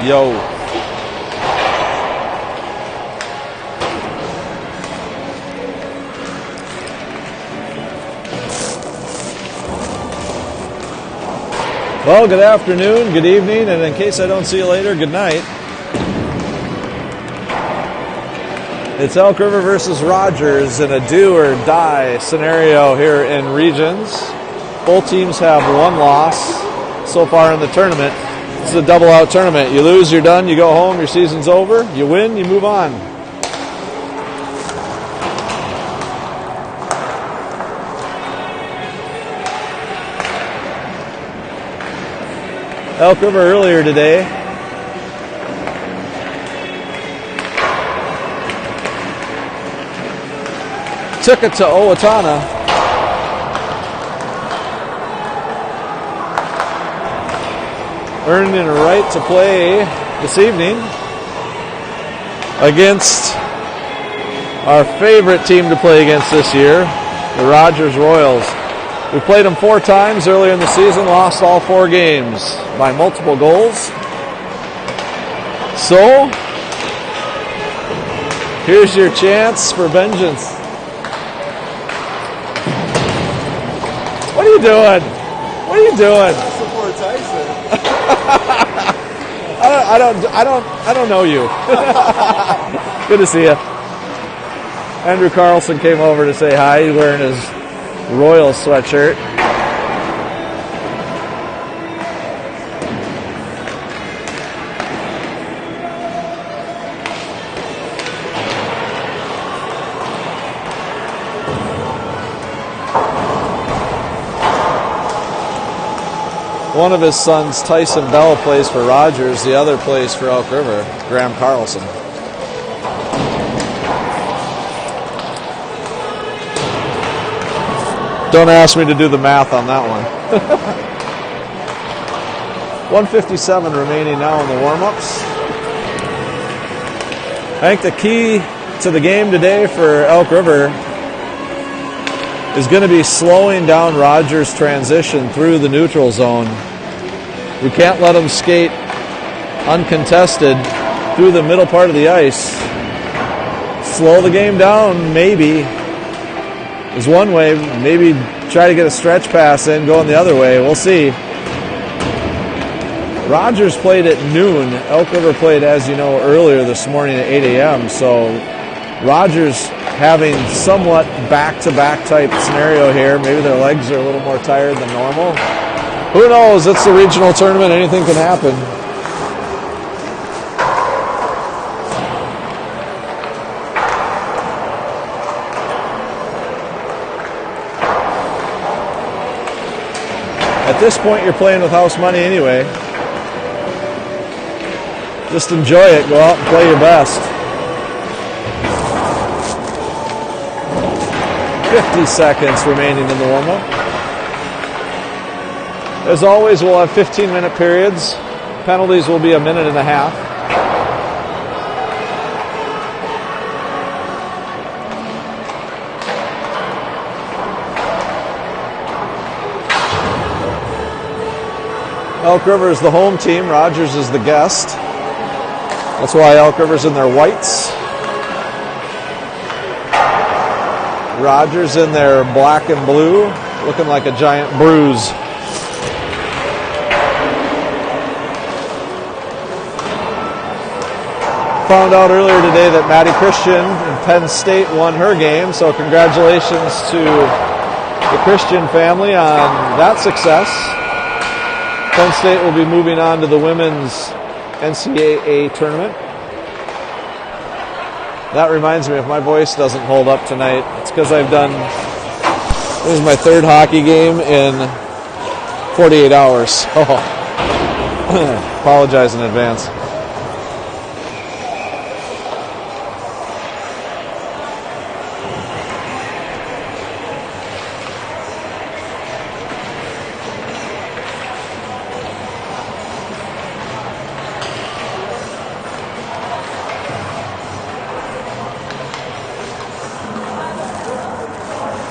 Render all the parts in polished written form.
Yo. Well, good afternoon, good evening, and in case I don't see you later, good night. It's Elk River versus Rogers in a do or die scenario here in Regions. Both teams have one loss so far in the tournament. This is a double out tournament. You lose, you're done, you go home, your season's over. You win, you move on. Elk River earlier today took it to Owatonna. Earning a right to play this evening against our favorite team to play against this year, the Rogers Royals. We played them 4 times earlier in the season, lost all 4 games by multiple goals. So, here's your chance for vengeance. What are you doing? What are you doing? Support Tyson. I don't know you. Good to see you. Andrew Carlson came over to say hi. He's wearing his Royal sweatshirt. One of his sons, Tyson Bell, plays for Rogers. The other plays for Elk River, Graham Carlson. Don't ask me to do the math on that one. 1:57 remaining now in the warm-ups. I think the key to the game today for Elk River is going to be slowing down Rogers' transition through the neutral zone. We can't let them skate uncontested through the middle part of the ice. Slow the game down, maybe, is one way. Maybe try to get a stretch pass in going the other way. We'll see. Rogers played at noon. Elk River played, as you know, earlier this morning at 8 a.m. So Rogers having somewhat back-to-back type scenario here. Maybe their legs are a little more tired than normal. Who knows? It's the regional tournament. Anything can happen. At this point, you're playing with house money anyway. Just enjoy it. Go out and play your best. 50 seconds remaining in the warm-up. As always, we'll have 15-minute periods. Penalties will be a minute and a half. Elk River is the home team. Rogers is the guest. That's why Elk River's in their whites. Rogers in their black and blue, looking like a giant bruise. Found out earlier today that Maddie Christian in Penn State won her game, so congratulations to the Christian family on that success. Penn State will be moving on to the women's NCAA tournament. That reminds me, if my voice doesn't hold up tonight, it's because I've done, this is my 3rd hockey game in 48 hours. Oh. Apologize in advance.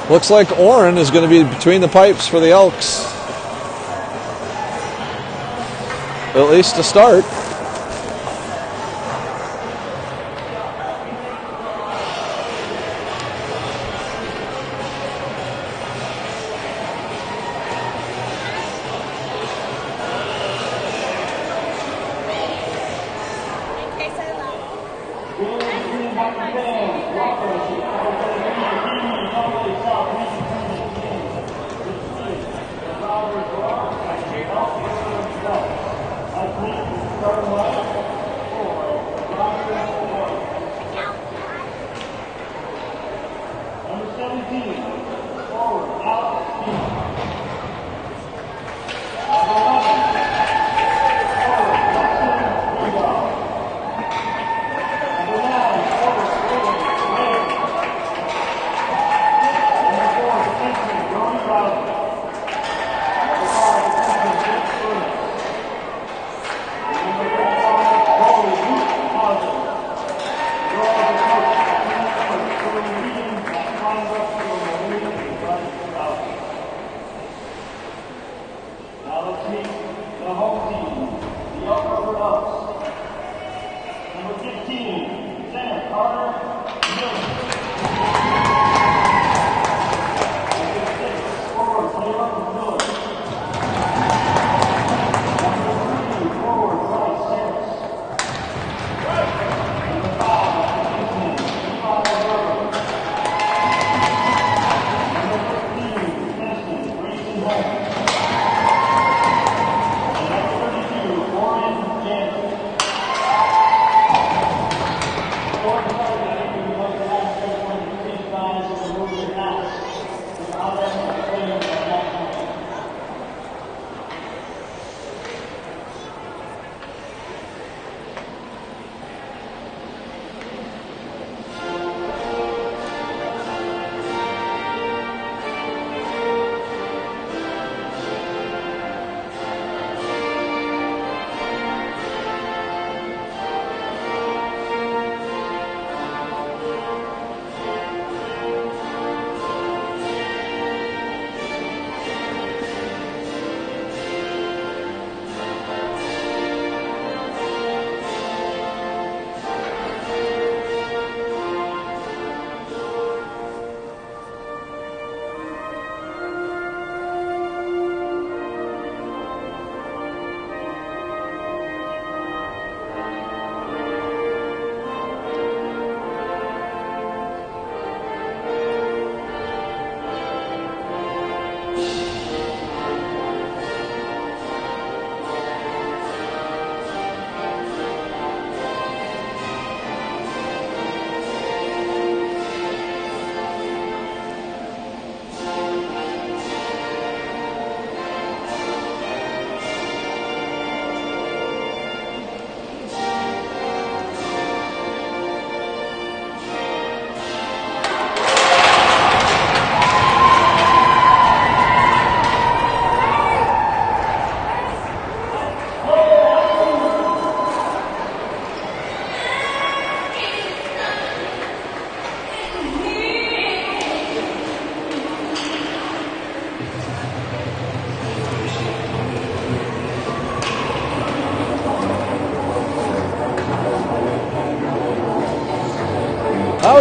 Looks like Orrin is going to be between the pipes for the Elks. At least to start.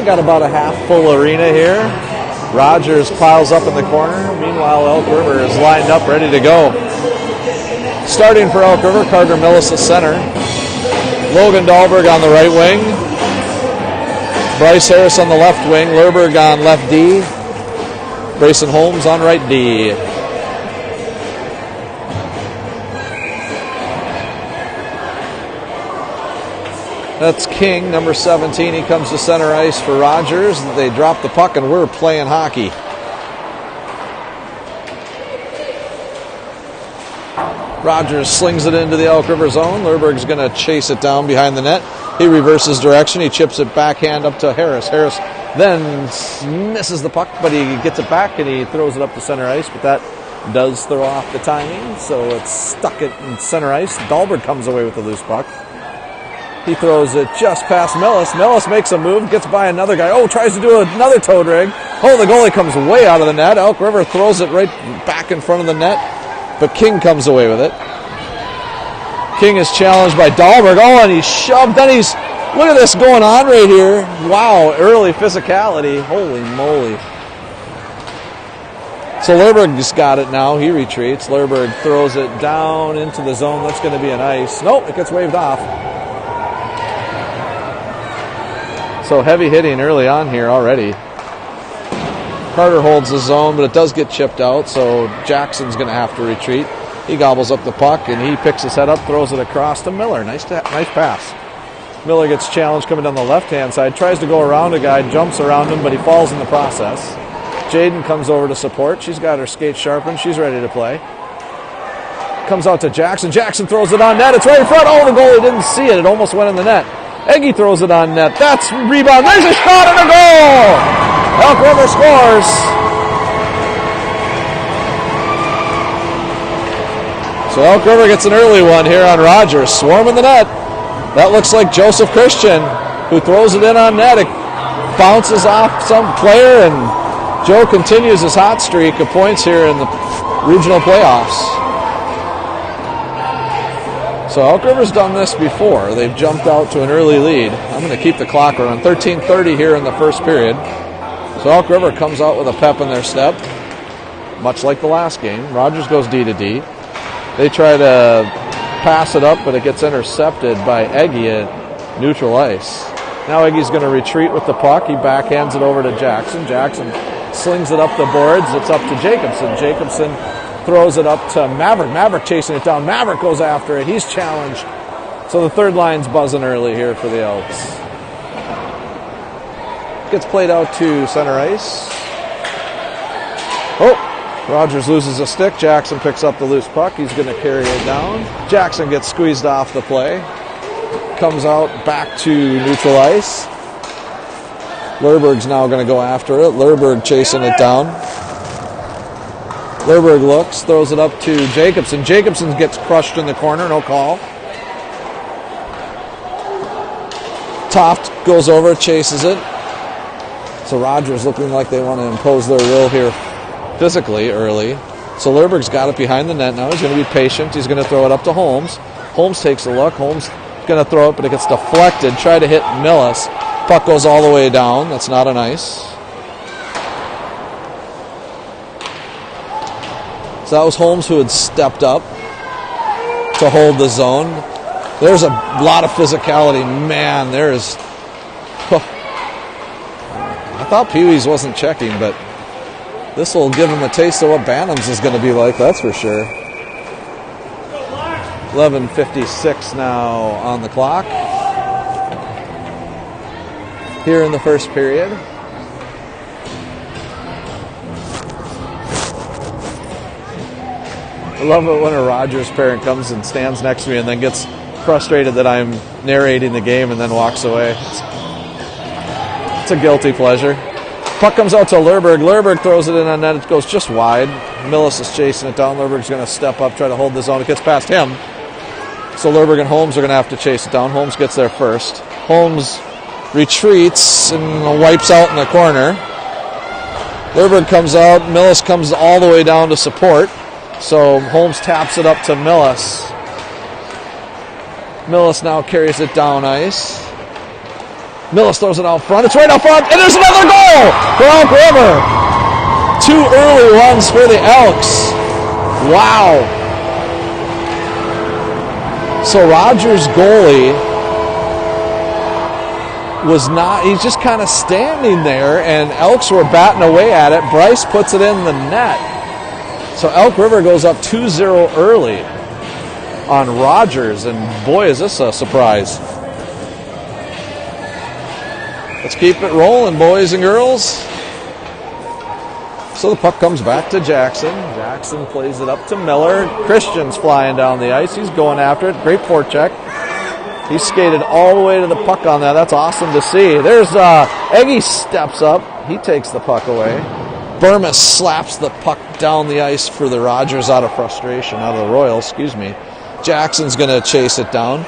still got about a half-full arena here. Rogers piles up in the corner. Meanwhile, Elk River is lined up, ready to go. Starting for Elk River, Carter Millis at center. Logan Dahlberg on the right wing. Bryce Harris on the left wing. Lerberg on left D. Grayson Holmes on right D. That's King, number 17. He comes to center ice for Rogers. They drop the puck, and we're playing hockey. Rogers slings it into the Elk River zone. Lerberg's going to chase it down behind the net. He reverses direction. He chips it backhand up to Harris. Harris then misses the puck, but he gets it back, and he throws it up to center ice, but that does throw off the timing, so it's stuck in center ice. Dahlberg comes away with the loose puck. He throws it just past Millis. Millis makes a move, gets by another guy. Oh, tries to do another toe drag. Oh, the goalie comes way out of the net. Elk River throws it right back in front of the net, but King comes away with it. King is challenged by Dahlberg. Oh, and he's shoved. Then he's, look at this going on right here. Wow, early physicality. Holy moly. So Lerberg just got it now. He retreats. Lerberg throws it down into the zone. That's going to be an ice. Nope, it gets waved off. So heavy hitting early on here already. Carter holds the zone, but it does get chipped out, so Jackson's going to have to retreat. He gobbles up the puck, and he picks his head up, throws it across to Miller. Nice pass. Miller gets challenged coming down the left-hand side, tries to go around a guy, jumps around him, but he falls in the process. Jaden comes over to support. She's got her skates sharpened. She's ready to play. Comes out to Jackson. Jackson throws it on net. It's right in front. Oh, the goalie didn't see it. It almost went in the net. Eggy throws it on net. That's rebound. There's a shot and a goal! Elk River scores. So Elk River gets an early one here on Rogers. Swarming the net. That looks like Joseph Christian, who throws it in on net. It bounces off some player, and Joe continues his hot streak of points here in the regional playoffs. So Elk River's done this before. They've jumped out to an early lead. I'm going to keep the clock running. 13:30 here in the first period. So Elk River comes out with a pep in their step, much like the last game. Rogers goes D to D. They try to pass it up, but it gets intercepted by Eggy at neutral ice. Now Eggy's going to retreat with the puck. He backhands it over to Jackson. Jackson slings it up the boards. It's up to Jacobson. Jacobson throws it up to Maverick. Maverick chasing it down. Maverick goes after it. He's challenged. So the third line's buzzing early here for the Elks. Gets played out to center ice. Oh, Rogers loses a stick. Jackson picks up the loose puck. He's going to carry it down. Jackson gets squeezed off the play. Comes out back to neutral ice. Lerberg's now going to go after it. Lerberg chasing it down. Lerberg looks, throws it up to Jacobson. Jacobson gets crushed in the corner, no call. Toft goes over, chases it. So Rogers looking like they want to impose their will here physically early. So Lerberg's got it behind the net now. He's going to be patient. He's going to throw it up to Holmes. Holmes takes a look. Holmes is going to throw it, but it gets deflected. Try to hit Millis. Puck goes all the way down. That's not a nice. So that was Holmes who had stepped up to hold the zone. There's a lot of physicality. Man, there is... I thought Pee-wee's wasn't checking, but this will give him a taste of what Bantams is going to be like, that's for sure. 11:56 now on the clock. Here in the first period. I love it when a Rogers parent comes and stands next to me and then gets frustrated that I'm narrating the game and then walks away. It's a guilty pleasure. Puck comes out to Lerberg. Lerberg throws it in on net. It goes just wide. Millis is chasing it down. Lerberg's going to step up, try to hold the zone. It gets past him. So Lerberg and Holmes are going to have to chase it down. Holmes gets there first. Holmes retreats and wipes out in the corner. Lerberg comes out. Millis comes all the way down to support. So Holmes taps it up to Millis. Millis now carries it down ice. Millis throws it out front. It's right out front, and there's another goal for Elk River. 2 early runs for the Elks. Wow. So Rogers' goalie was not, he's just kind of standing there, and Elks were batting away at it. Bryce puts it in the net. So Elk River goes up 2-0 early on Rogers, and boy, is this a surprise. Let's keep it rolling, boys and girls. So the puck comes back to Jackson. Jackson plays it up to Miller. Christian's flying down the ice. He's going after it. Great forecheck. He skated all the way to the puck on that. That's awesome to see. There's Eggy steps up. He takes the puck away. Burma slaps the puck down the ice for the Rogers out of frustration, out of the Royals, excuse me. Jackson's going to chase it down.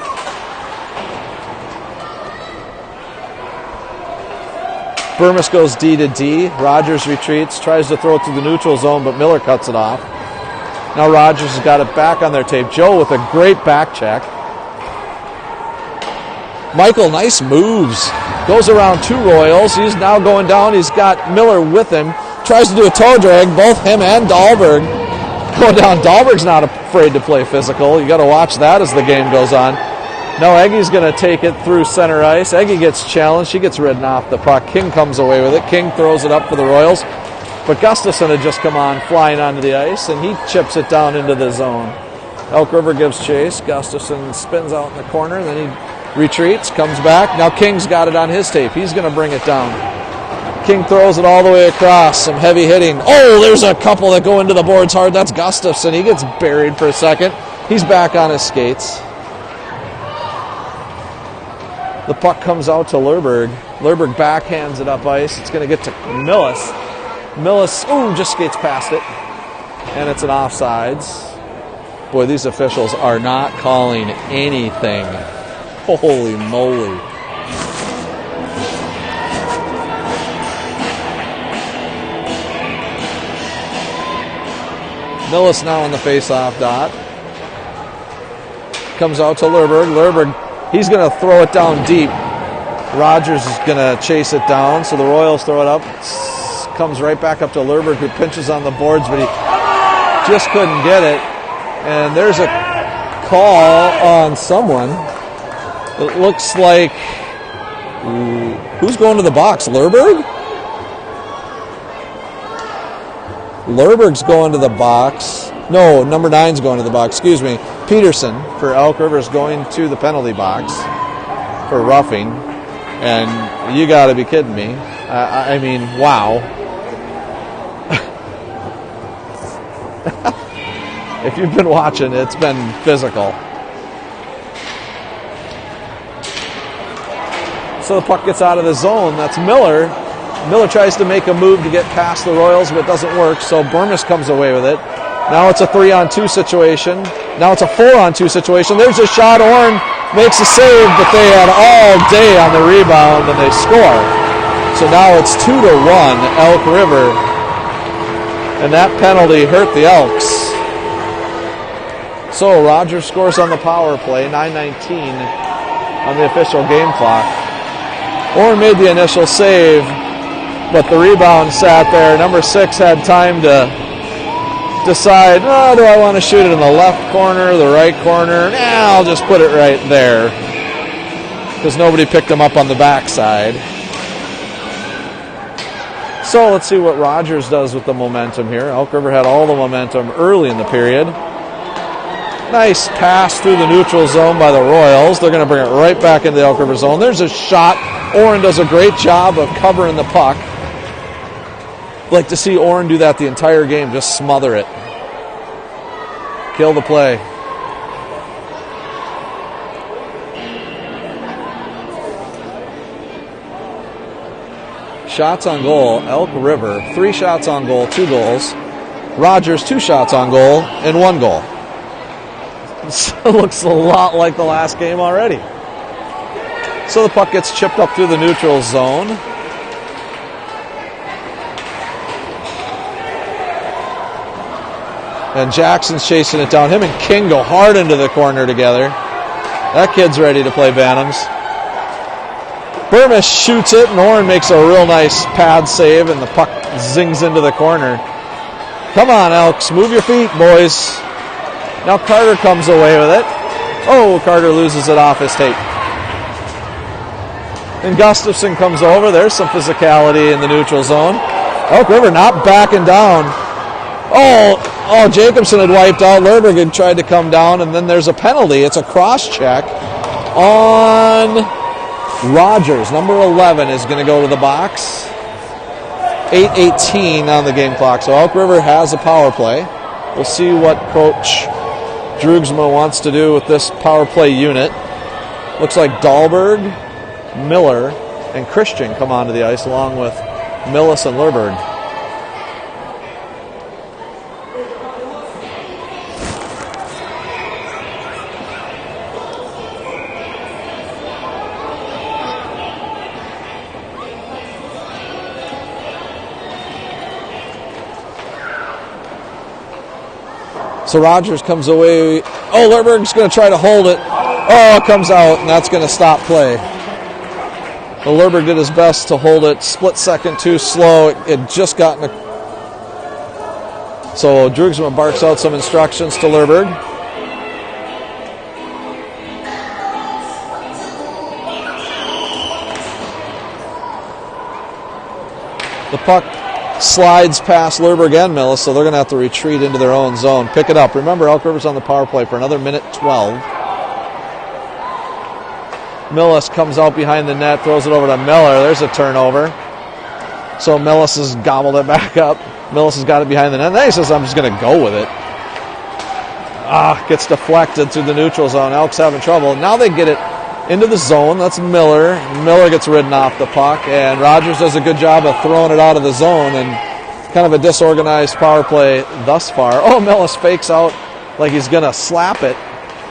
Burmis goes D to D. Rogers retreats, tries to throw it to the neutral zone, but Miller cuts it off. Now Rogers has got it back on their tape. Joe with a great back check. Michael, nice moves. Goes around 2 Royals. He's now going down. He's got Miller with him. Tries to do a toe drag. Both him and Dahlberg going down. Dahlberg's not afraid to play physical. You got to watch that as the game goes on. Now Eggy's going to take it through center ice. Eggy gets challenged. She gets ridden off the puck. King comes away with it. King throws it up for the Royals. But Gustafson had just come on, flying onto the ice, and he chips it down into the zone. Elk River gives chase. Gustafson spins out in the corner, and then he retreats, comes back. Now King's got it on his tape. He's going to bring it down. King throws it all the way across. Some heavy hitting. Oh, there's a couple that go into the boards hard. That's Gustafson. He gets buried for a second. He's back on his skates. The puck comes out to Lerberg. Lerberg backhands it up ice. It's going to get to Millis. Millis, just skates past it. And it's an offsides. Boy, these officials are not calling anything. Holy moly. Millis now on the face-off dot. Comes out to Lerberg. Lerberg, he's going to throw it down deep. Rogers is going to chase it down, so the Royals throw it up. Comes right back up to Lerberg, who pinches on the boards, but he just couldn't get it. And there's a call on someone. It looks like... who's going to the box? Lerberg? Lerberg's going to the box. No, number 9's going to the box. Excuse me. Peterson for Elk River is going to the penalty box for roughing. And you got to be kidding me. I mean, wow. If you've been watching, it's been physical. So the puck gets out of the zone. That's Miller. Miller tries to make a move to get past the Royals, but it doesn't work. So Burmis comes away with it. Now it's a 3-on-2 situation. Now it's a 4-on-2 situation. There's a shot. Orrin makes a save, but they had all day on the rebound, and they score. So now it's 2-1, Elk River. And that penalty hurt the Elks. So Rogers scores on the power play, 9:19 on the official game clock. Orrin made the initial save, but the rebound sat there. Number 6 had time to decide, do I want to shoot it in the left corner, the right corner? I'll just put it right there, because nobody picked him up on the backside. So let's see what Rogers does with the momentum here. Elk River had all the momentum early in the period. Nice pass through the neutral zone by the Royals. They're going to bring it right back into the Elk River zone. There's a shot. Orrin does a great job of covering the puck. Like to see Orrin do that the entire game, just smother it. Kill the play. Shots on goal, Elk River, 3 shots on goal, 2 goals. Rogers, 2 shots on goal and 1 goal. It looks a lot like the last game already. So the puck gets chipped up through the neutral zone. And Jackson's chasing it down. Him and King go hard into the corner together. That kid's ready to play Bantams. Burmish shoots it, and Orrin makes a real nice pad save, and the puck zings into the corner. Come on, Elks, move your feet, boys. Now Carter comes away with it. Oh, Carter loses it off his tape. And Gustafson comes over. There's some physicality in the neutral zone. Elk River not backing down. Oh, Jacobson had wiped out. Lerberg had tried to come down, and then there's a penalty. It's a cross-check on Rogers. Number 11 is going to go to the box. 8:18 on the game clock. So Elk River has a power play. We'll see what Coach Drugsma wants to do with this power play unit. Looks like Dahlberg, Miller, and Christian come onto the ice along with Millis and Lerberg. So Rogers comes away. Oh, Lerberg's going to try to hold it. Oh, it comes out, and that's going to stop play. But Lerberg did his best to hold it. Split second too slow. It just got in a... So Drugsma barks out some instructions to Lerberg. The puck slides past Lerberg and Millis, so they're going to have to retreat into their own zone. Pick it up. Remember, Elk River's on the power play for another minute 12. Millis comes out behind the net, throws it over to Miller. There's a turnover. So Millis has gobbled it back up. Millis has got it behind the net. And then he says, I'm just going to go with it. Gets deflected through the neutral zone. Elks having trouble. Now they get it into the zone. That's Miller. Miller gets ridden off the puck, and Rogers does a good job of throwing it out of the zone, and kind of a disorganized power play thus far. Oh, Millis fakes out like he's going to slap it.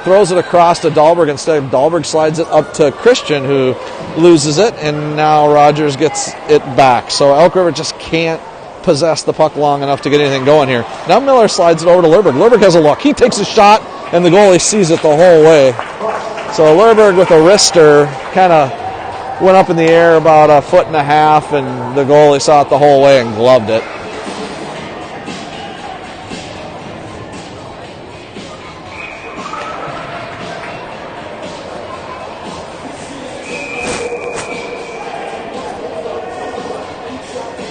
Throws it across to Dahlberg. Instead, Dahlberg slides it up to Christian, who loses it, and now Rogers gets it back. So Elk River just can't possess the puck long enough to get anything going here. Now Miller slides it over to Lerberg. Lerberg has a look. He takes a shot, and the goalie sees it the whole way. So Lerberg with a wrister kind of went up in the air about 1.5 feet, and the goalie saw it the whole way and gloved it.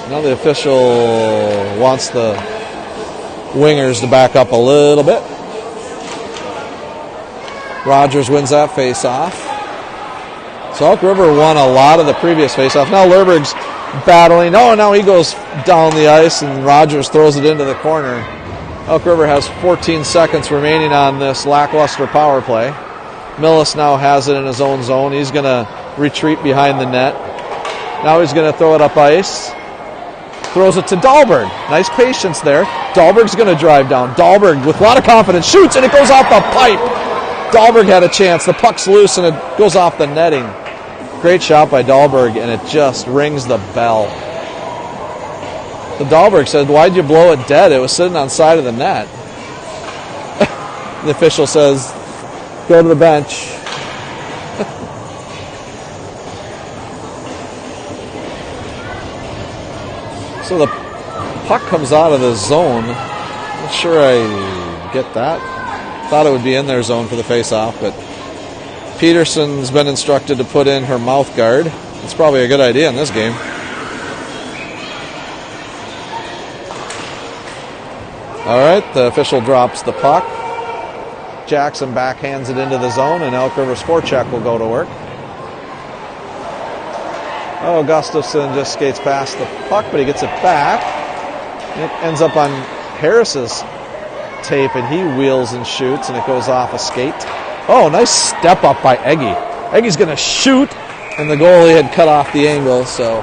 Now the official wants the wingers to back up a little bit. Rogers wins that face-off. So Elk River won a lot of the previous face-off. Now Lerberg's battling. Oh, now he goes down the ice, and Rogers throws it into the corner. Elk River has 14 seconds remaining on this lackluster power play. Millis now has it in his own zone. He's going to retreat behind the net. Now he's going to throw it up ice. Throws it to Dahlberg. Nice patience there. Dahlberg's going to drive down. Dahlberg, with a lot of confidence, shoots, and it goes off the pipe. Dahlberg had a chance. The puck's loose, and it goes off the netting. Great shot by Dahlberg, and it just rings the bell. The Dahlberg said, why'd you blow it dead? It was sitting on the side of the net. The official says, go to the bench. So the puck comes out of the zone. Not sure I get that. Thought it would be in their zone for the face-off, but Peterson's been instructed to put in her mouth guard. It's probably a good idea in this game. All right, the official drops the puck. Jackson backhands it into the zone, and Elk River's forecheck will go to work. Oh, Gustafson just skates past the puck, but he gets it back. It ends up on Harris's tape, and he wheels and shoots, and it goes off a skate. Oh, nice step up by Eggy. Eggy's going to shoot, and the goalie had cut off the angle, so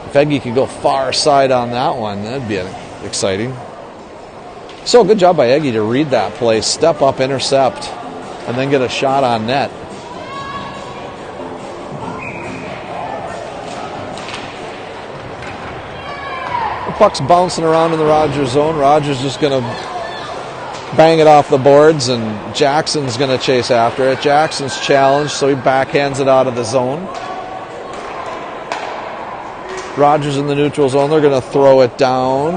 if Eggy could go far side on that one, that'd be exciting. So good job by Eggy to read that play, step up, intercept, and then get a shot on net. Puck's bouncing around in the Rogers zone. Rogers just going to bang it off the boards, and Jackson's going to chase after it. Jackson's challenged, so he backhands it out of the zone. Rogers in the neutral zone. They're going to throw it down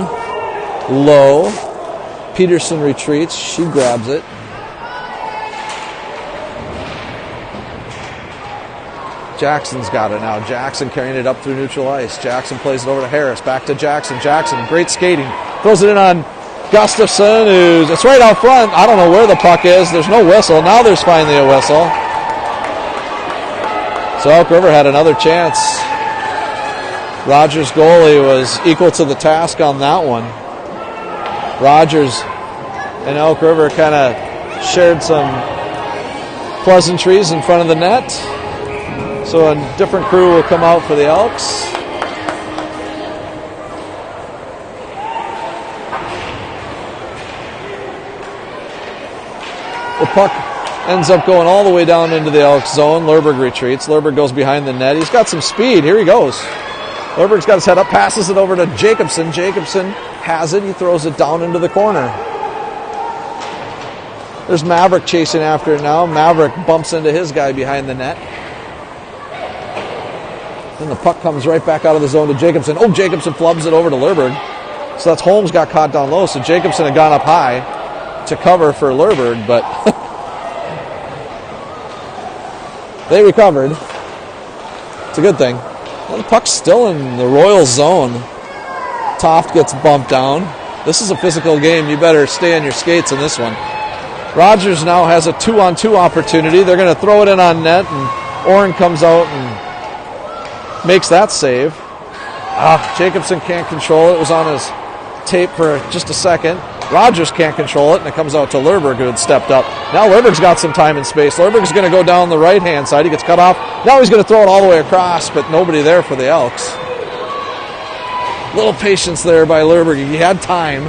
low. Peterson retreats. She grabs it. Jackson's got it now. Jackson carrying it up through neutral ice. Jackson plays it over to Harris. Back to Jackson. Jackson, great skating. Throws it in on Gustafson, it's right out front. I don't know where the puck is. There's no whistle. Now there's finally a whistle. So Elk River had another chance. Rogers' goalie was equal to the task on that one. Rogers and Elk River kind of shared some pleasantries in front of the net. So a different crew will come out for the Elks. The puck ends up going all the way down into the Elks zone. Lerberg retreats. Lerberg goes behind the net. He's got some speed. Here he goes. Lerberg's got his head up, passes it over to Jacobson. Jacobson has it. He throws it down into the corner. There's Maverick chasing after it now. Maverick bumps into his guy behind the net. Then the puck comes right back out of the zone to Jacobson. Oh, Jacobson flubs it over to Lerberg. So that's Holmes got caught down low. So Jacobson had gone up high to cover for Lerberg, but they recovered. It's a good thing. Well, the puck's still in the Royals zone. Toft gets bumped down. This is a physical game. You better stay on your skates in this one. Rogers now has a 2-on-2 opportunity. They're going to throw it in on net, and Orrin comes out and makes that save. Jacobson can't control it. It was on his tape for just a second. Rogers can't control it, and it comes out to Lerberg, who had stepped up. Now Lerberg's got some time and space. Lerberg's going to go down the right-hand side. He gets cut off. Now he's going to throw it all the way across, but nobody there for the Elks. Little patience there by Lerberg. He had time.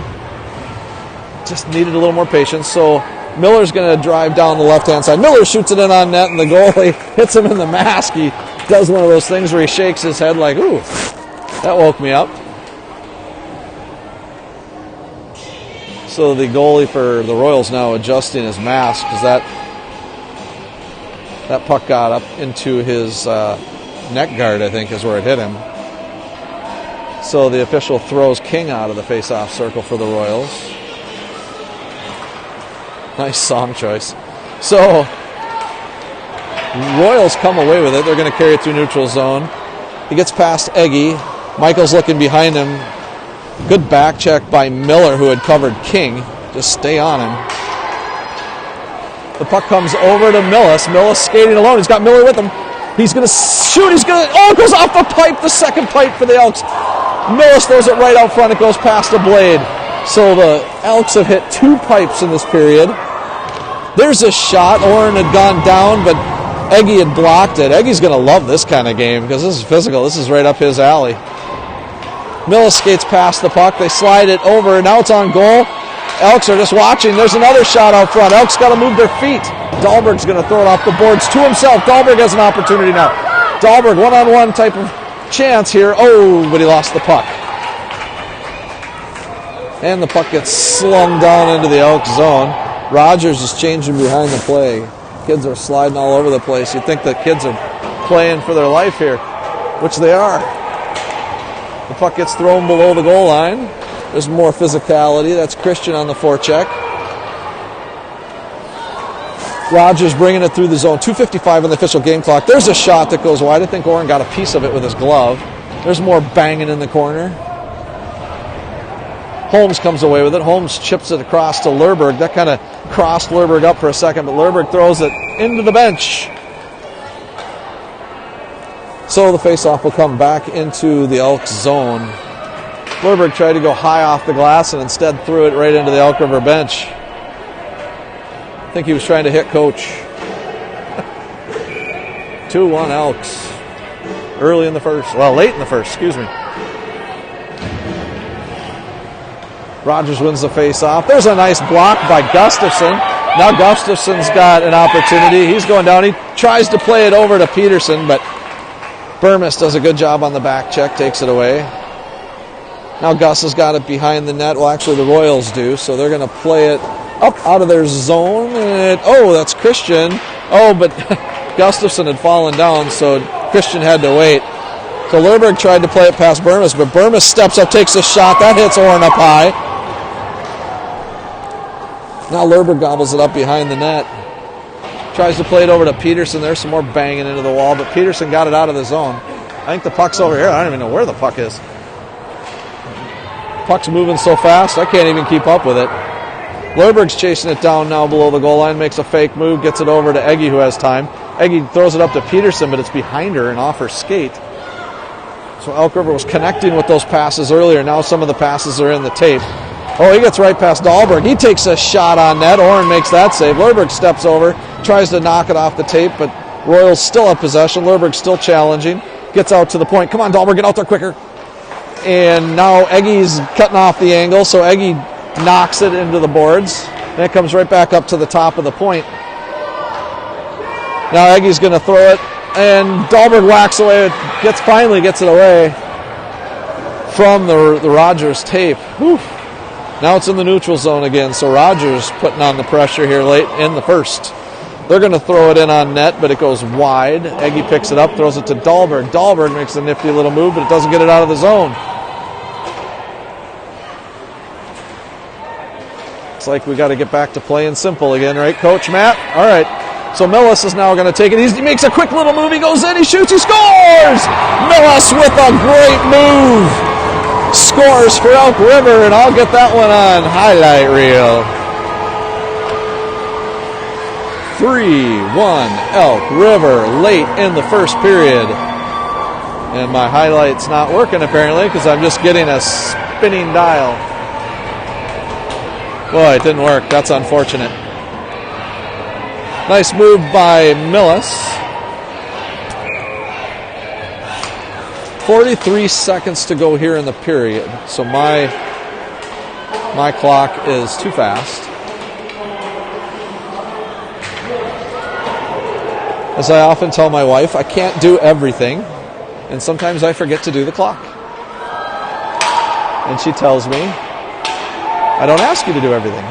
Just needed a little more patience. So Miller's going to drive down the left-hand side. Miller shoots it in on net, and the goalie hits him in the mask. He does one of those things where he shakes his head like, ooh, that woke me up. So the goalie for the Royals now adjusting his mask because that puck got up into his neck guard, I think, is where it hit him. So the official throws King out of the face-off circle for the Royals. Nice song choice. So Royals come away with it. They're going to carry it through neutral zone. He gets past Eggy. Michael's looking behind him. Good back check by Miller, who had covered King. Just stay on him. The puck comes over to Millis. Millis skating alone. He's got Miller with him. He's going to shoot. It goes off the pipe. The second pipe for the Elks. Millis throws it right out front. It goes past a blade. So the Elks have hit 2 pipes in this period. There's a shot. Orrin had gone down, but Eggy had blocked it. Eggy's going to love this kind of game because this is physical. This is right up his alley. Millis skates past the puck. They slide it over. Now it's on goal. Elks are just watching. There's another shot out front. Elks got to move their feet. Dahlberg's going to throw it off the boards to himself. Dahlberg has an opportunity now. Dahlberg, one-on-one type of chance here. Oh, but he lost the puck. And the puck gets slung down into the Elks zone. Rogers is changing behind the play. Kids are sliding all over the place. You'd think the kids are playing for their life here, which they are. The puck gets thrown below the goal line. There's more physicality. That's Christian on the forecheck. Rogers bringing it through the zone. 2:55 on the official game clock. There's a shot that goes wide. I think Orrin got a piece of it with his glove. There's more banging in the corner. Holmes comes away with it. Holmes chips it across to Lerberg. That kind of crossed Lerberg up for a second, but Lerberg throws it into the bench. So the faceoff will come back into the Elks zone. Lerberg tried to go high off the glass and instead threw it right into the Elk River bench. I think he was trying to hit Coach. 2-1 Elks. Late in the first, excuse me. Rogers wins the faceoff. There's a nice block by Gustafson. Now Gustafson's got an opportunity. He's going down. He tries to play it over to Peterson, but Burmis does a good job on the back check, takes it away. Now Gus has got it behind the net. Well, actually the Royals do, so they're going to play it up out of their zone. And that's Christian. Oh, but Gustafson had fallen down, so Christian had to wait. So Lerberg tried to play it past Burmis, but Burmis steps up, takes a shot. That hits Orrin up high. Now Lerberg gobbles it up behind the net. Tries to play it over to Peterson. There's some more banging into the wall, but Peterson got it out of the zone. I think the puck's over here. I don't even know where the puck is. Puck's moving so fast, I can't even keep up with it. Lerberg's chasing it down now below the goal line, makes a fake move, gets it over to Egge, who has time. Egge throws it up to Peterson, but it's behind her and off her skate. So Elk River was connecting with those passes earlier. Now some of the passes are in the tape. Oh, he gets right past Dahlberg. He takes a shot on net. Orrin makes that save. Lerberg steps over, tries to knock it off the tape, but Royals still have possession. Lerberg still challenging. Gets out to the point. Come on, Dahlberg, get out there quicker. And now Egge's cutting off the angle, so Egge knocks it into the boards. Then it comes right back up to the top of the point. Now Egge's going to throw it, and Dahlberg whacks away. Finally gets it away from the Rogers tape. Whew. Now it's in the neutral zone again, so Rogers putting on the pressure here late in the first. They're going to throw it in on net, but it goes wide. Egge picks it up, throws it to Dahlberg. Dahlberg makes a nifty little move, but it doesn't get it out of the zone. It's like we got to get back to playing simple again, right, Coach Matt? All right. So Millis is now going to take it. He makes a quick little move. He goes in. He shoots. He scores! Millis with a great move. Scores for Elk River, and I'll get that one on highlight reel. 3-1 Elk River late in the first period. And my highlight's not working apparently because I'm just getting a spinning dial. Boy, it didn't work. That's unfortunate. Nice move by Millis. 43 seconds to go here in the period. So my clock is too fast. As I often tell my wife, I can't do everything, and sometimes I forget to do the clock. And she tells me, I don't ask you to do everything.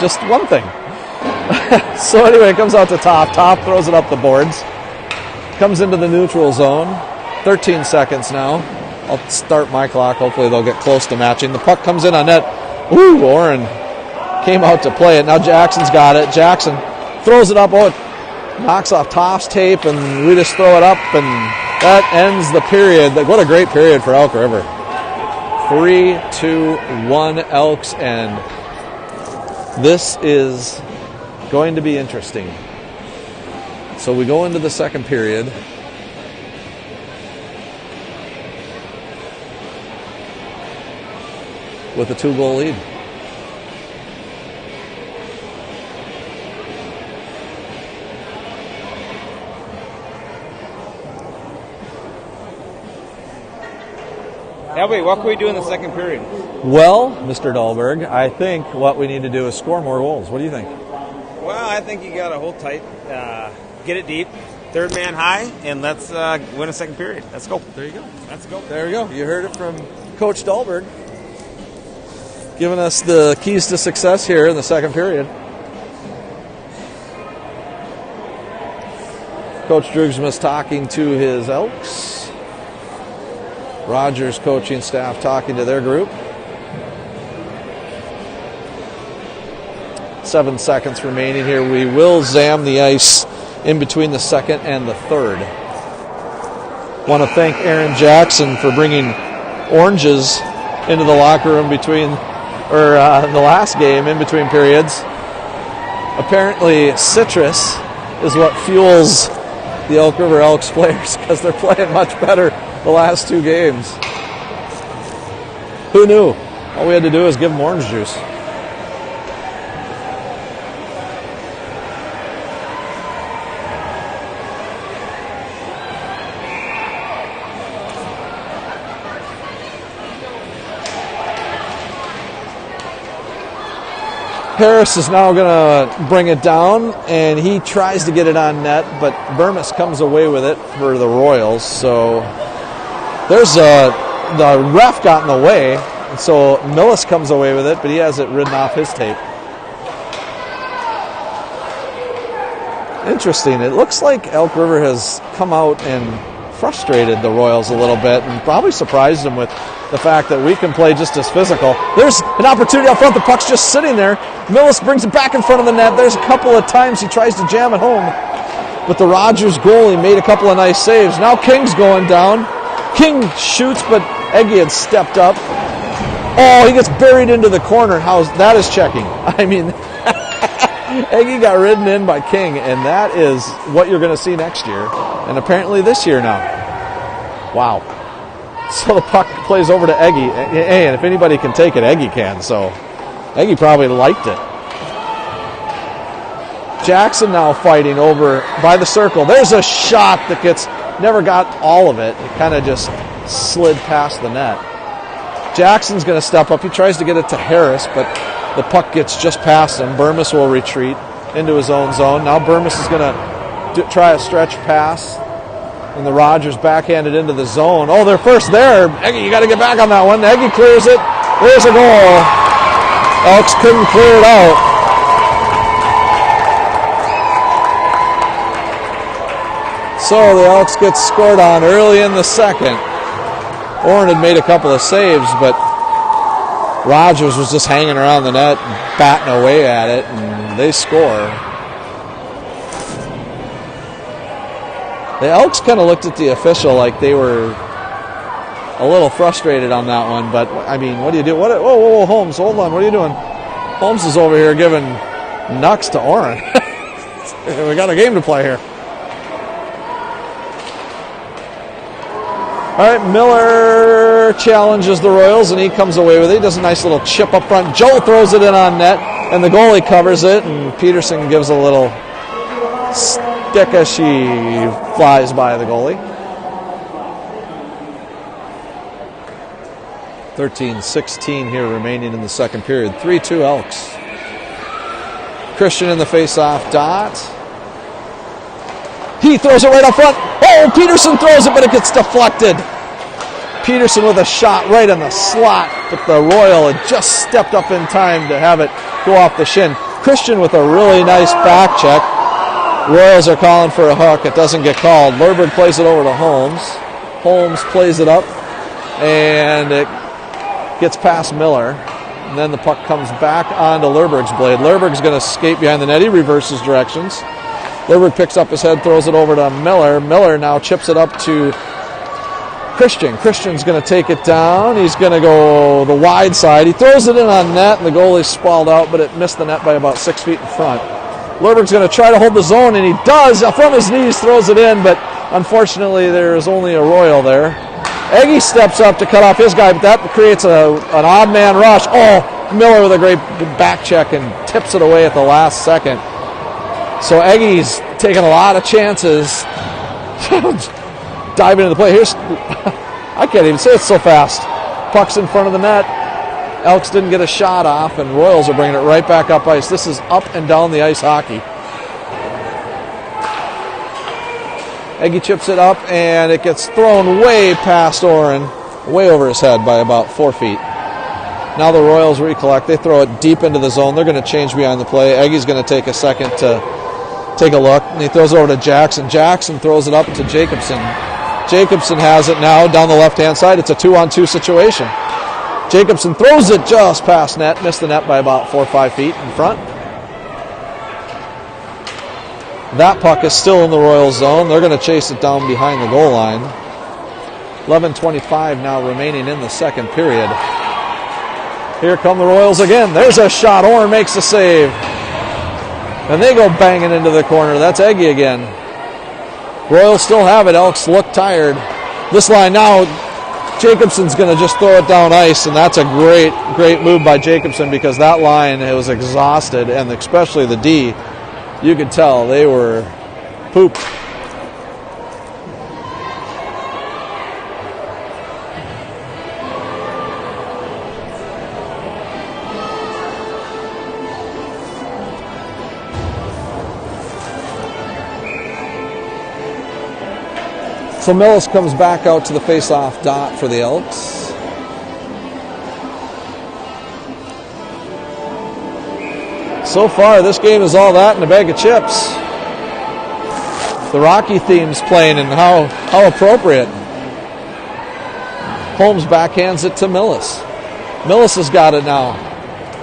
Just one thing. So anyway, it comes out to Top. Top throws it up the boards. Comes into the neutral zone. 13 seconds now. I'll start my clock. Hopefully they'll get close to matching. The puck comes in on net. Ooh, Orrin came out to play it. Now Jackson's got it. Jackson throws it up. Oh, it knocks off Toph's tape, and we just throw it up, and that ends the period. What a great period for Elk River. 3-2-1 Elks, and this is going to be interesting. So we go into the second period. With a 2-goal lead. Elby, what can we do in the second period? Well, Mr. Dahlberg, I think what we need to do is score more goals. What do you think? Well, I think you got to hold tight, get it deep, third man high, and let's win a second period. Let's go. There you go. Let's go. There you go. You heard it from Coach Dahlberg, giving us the keys to success here in the second period. Coach Drugsma's talking to his Elks. Rogers coaching staff talking to their group. 7 seconds remaining here. We will zam the ice in between the second and the third. Want to thank Aaron Jackson for bringing oranges into the locker room between, the last game in between periods. Apparently citrus is what fuels the Elk River Elks players because they're playing much better the last two games. Who knew? All we had to do is give them orange juice. Harris is now going to bring it down, and he tries to get it on net, but Burmis comes away with it for the Royals. So there's the ref got in the way. And so Millis comes away with it, but he has it ridden off his tape. Interesting. It looks like Elk River has come out and frustrated the Royals a little bit and probably surprised them with the fact that we can play just as physical. There's an opportunity out front. The puck's just sitting there. Millis brings it back in front of the net. There's a couple of times he tries to jam it home, but the Rogers goalie made a couple of nice saves. Now King's going down. King shoots, but Eggy had stepped up. Oh, he gets buried into the corner. That is checking. I mean, Eggy got ridden in by King, and that is what you're going to see next year, and apparently this year now. Wow. So the puck plays over to Eggy, and if anybody can take it, Eggy can, so Eggy probably liked it. Jackson now fighting over by the circle. There's a shot that never got all of it. It kind of just slid past the net. Jackson's going to step up. He tries to get it to Harris, but the puck gets just past him. Burmis will retreat into his own zone. Now Burmis is going to try a stretch pass, and the Rogers backhanded into the zone. Oh, they're first there. Eggy, you got to get back on that one. Eggy clears it. There's a goal. Elks couldn't clear it out. So the Elks get scored on early in the second. Orrin had made a couple of saves, but Rogers was just hanging around the net and batting away at it, and they score. The Elks kind of looked at the official like they were a little frustrated on that one, but, I mean, what do you do? Whoa, Holmes, hold on, what are you doing? Holmes is over here giving knucks to Orrin. We got a game to play here. All right, Miller challenges the Royals, and he comes away with it. He does a nice little chip up front. Joe throws it in on net, and the goalie covers it, and Peterson gives a little stick as she flies by the goalie. 13-16 here remaining in the second period. 3-2 Elks. Christian in the face-off dot. He throws it right up front. Oh, Peterson throws it, but it gets deflected. Peterson with a shot right in the slot, but the Royal had just stepped up in time to have it go off the shin. Christian with a really nice back check. Royals are calling for a hook. It doesn't get called. Lerberg plays it over to Holmes. Holmes plays it up, and it gets past Miller. And then the puck comes back onto Lerberg's blade. Lerberg's going to skate behind the net. He reverses directions. Lerberg picks up his head, throws it over to Miller. Miller now chips it up to Christian. Christian's going to take it down. He's going to go the wide side. He throws it in on net, and the goalie's spalled out, but it missed the net by about 6 feet in front. Lerberg's going to try to hold the zone, and he does. From his knees, throws it in, but unfortunately there is only a Royal there. Eggy steps up to cut off his guy, but that creates an odd man rush. Oh, Miller with a great back check and tips it away at the last second. So Eggy's taking a lot of chances. Diving into the play. Here's, I can't even say it so fast. Puck's in front of the net. Elks didn't get a shot off, and Royals are bringing it right back up ice. This is up and down the ice hockey. Eggy chips it up, and it gets thrown way past Orrin, way over his head by about 4 feet. Now the Royals recollect. They throw it deep into the zone. They're going to change behind the play. Eggy's going to take a second to take a look, and he throws it over to Jackson. Jackson throws it up to Jacobson. Jacobson has it now down the left-hand side. It's a 2-on-2 situation. Jacobson throws it just past net, missed the net by about 4 or 5 feet in front. That puck is still in the Royal zone. They're going to chase it down behind the goal line. 11:25 now remaining in the second period. Here come the Royals again. There's a shot. Orrin makes the save. And they go banging into the corner. That's Eggy again. Royals still have it. Elks look tired. This line now, Jacobson's going to just throw it down ice, and that's a great, great move by Jacobson because that line, it was exhausted, and especially the D, you could tell they were pooped. So Millis comes back out to the face-off dot for the Elks. So far, this game is all that and a bag of chips. The Rocky theme's playing, and how appropriate. Holmes backhands it to Millis. Millis has got it now.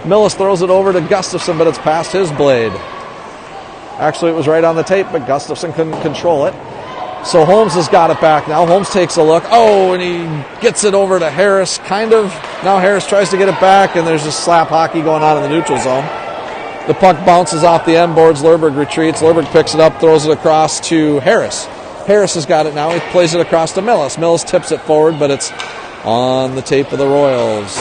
Millis throws it over to Gustafson, but it's past his blade. Actually, it was right on the tape, but Gustafson couldn't control it. So Holmes has got it back now. Holmes takes a look. Oh, and he gets it over to Harris, kind of. Now Harris tries to get it back, and there's just slap hockey going on in the neutral zone. The puck bounces off the end boards. Lerberg retreats. Lerberg picks it up, throws it across to Harris. Harris has got it now. He plays it across to Millis. Millis tips it forward, but it's on the tape of the Royals.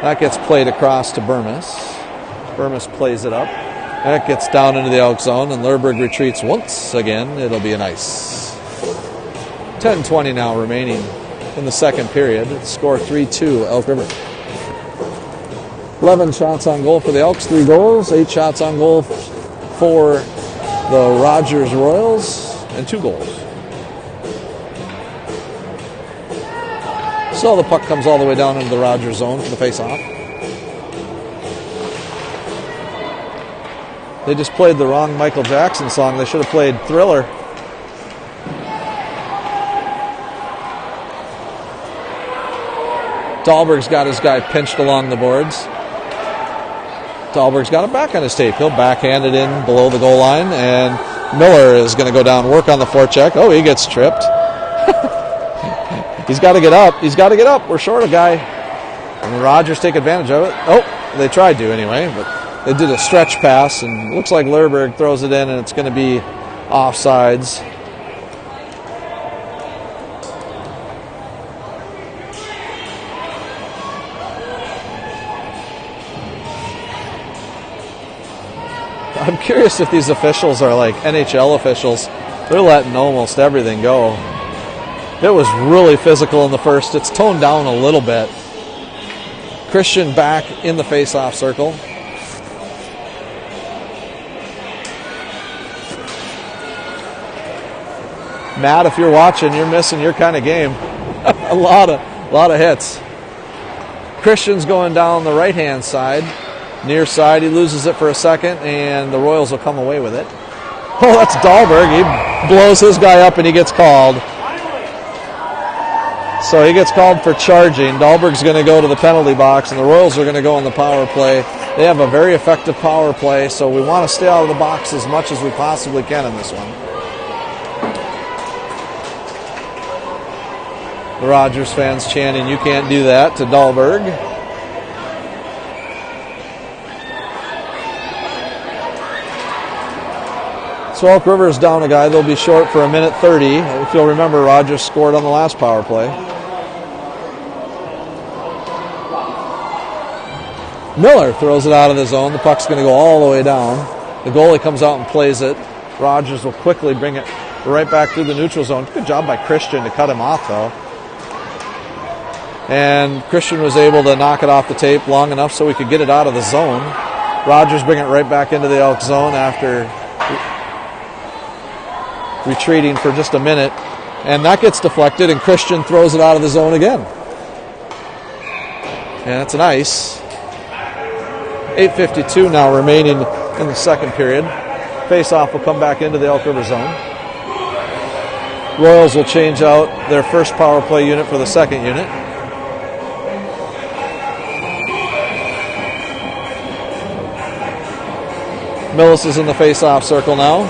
That gets played across to Burmis. Burmis plays it up. That gets down into the Elk zone, and Lerberg retreats once again. It'll be an ice. 10:20 now remaining in the second period. Score 3-2, Elk River. 11 shots on goal for the Elks, 3 goals. 8 shots on goal for the Rogers Royals, and 2 goals. So the puck comes all the way down into the Rogers zone for the face-off. They just played the wrong Michael Jackson song. They should have played Thriller. Dahlberg's got his guy pinched along the boards. Dahlberg's got it back on his tape. He'll backhand it in below the goal line, and Miller is going to go down, work on the forecheck. Oh, he gets tripped. He's got to get up. He's got to get up. We're short a guy. And the Rogers take advantage of it. Oh, they tried to anyway, but they did a stretch pass, and it looks like Lerberg throws it in, and it's going to be offsides. I'm curious if these officials are like NHL officials. They're letting almost everything go. It was really physical in the first. It's toned down a little bit. Christian back in the face-off circle. Matt, if you're watching, you're missing your kind of game. a lot of hits. Christian's going down the right-hand side. Near side, he loses it for a second, and the Royals will come away with it. Oh, that's Dahlberg. He blows his guy up, and he gets called. So he gets called for charging. Dahlberg's going to go to the penalty box, and the Royals are going to go on the power play. They have a very effective power play, so we want to stay out of the box as much as we possibly can in this one. The Rogers fans chanting, "You can't do that," to Dahlberg. So Elk River is down a guy. They'll be short for 1:30. If you'll remember, Rogers scored on the last power play. Miller throws it out of the zone. The puck's going to go all the way down. The goalie comes out and plays it. Rogers will quickly bring it right back through the neutral zone. Good job by Christian to cut him off, though. And Christian was able to knock it off the tape long enough so we could get it out of the zone. Rogers bring it right back into the Elk zone after retreating for just a minute, and that gets deflected, and Christian throws it out of the zone again. And it's an ice. 8:52 now remaining in the second period. Face-off will come back into the Elk River zone. Royals will change out their first power play unit for the second unit. Millis is in the face-off circle now.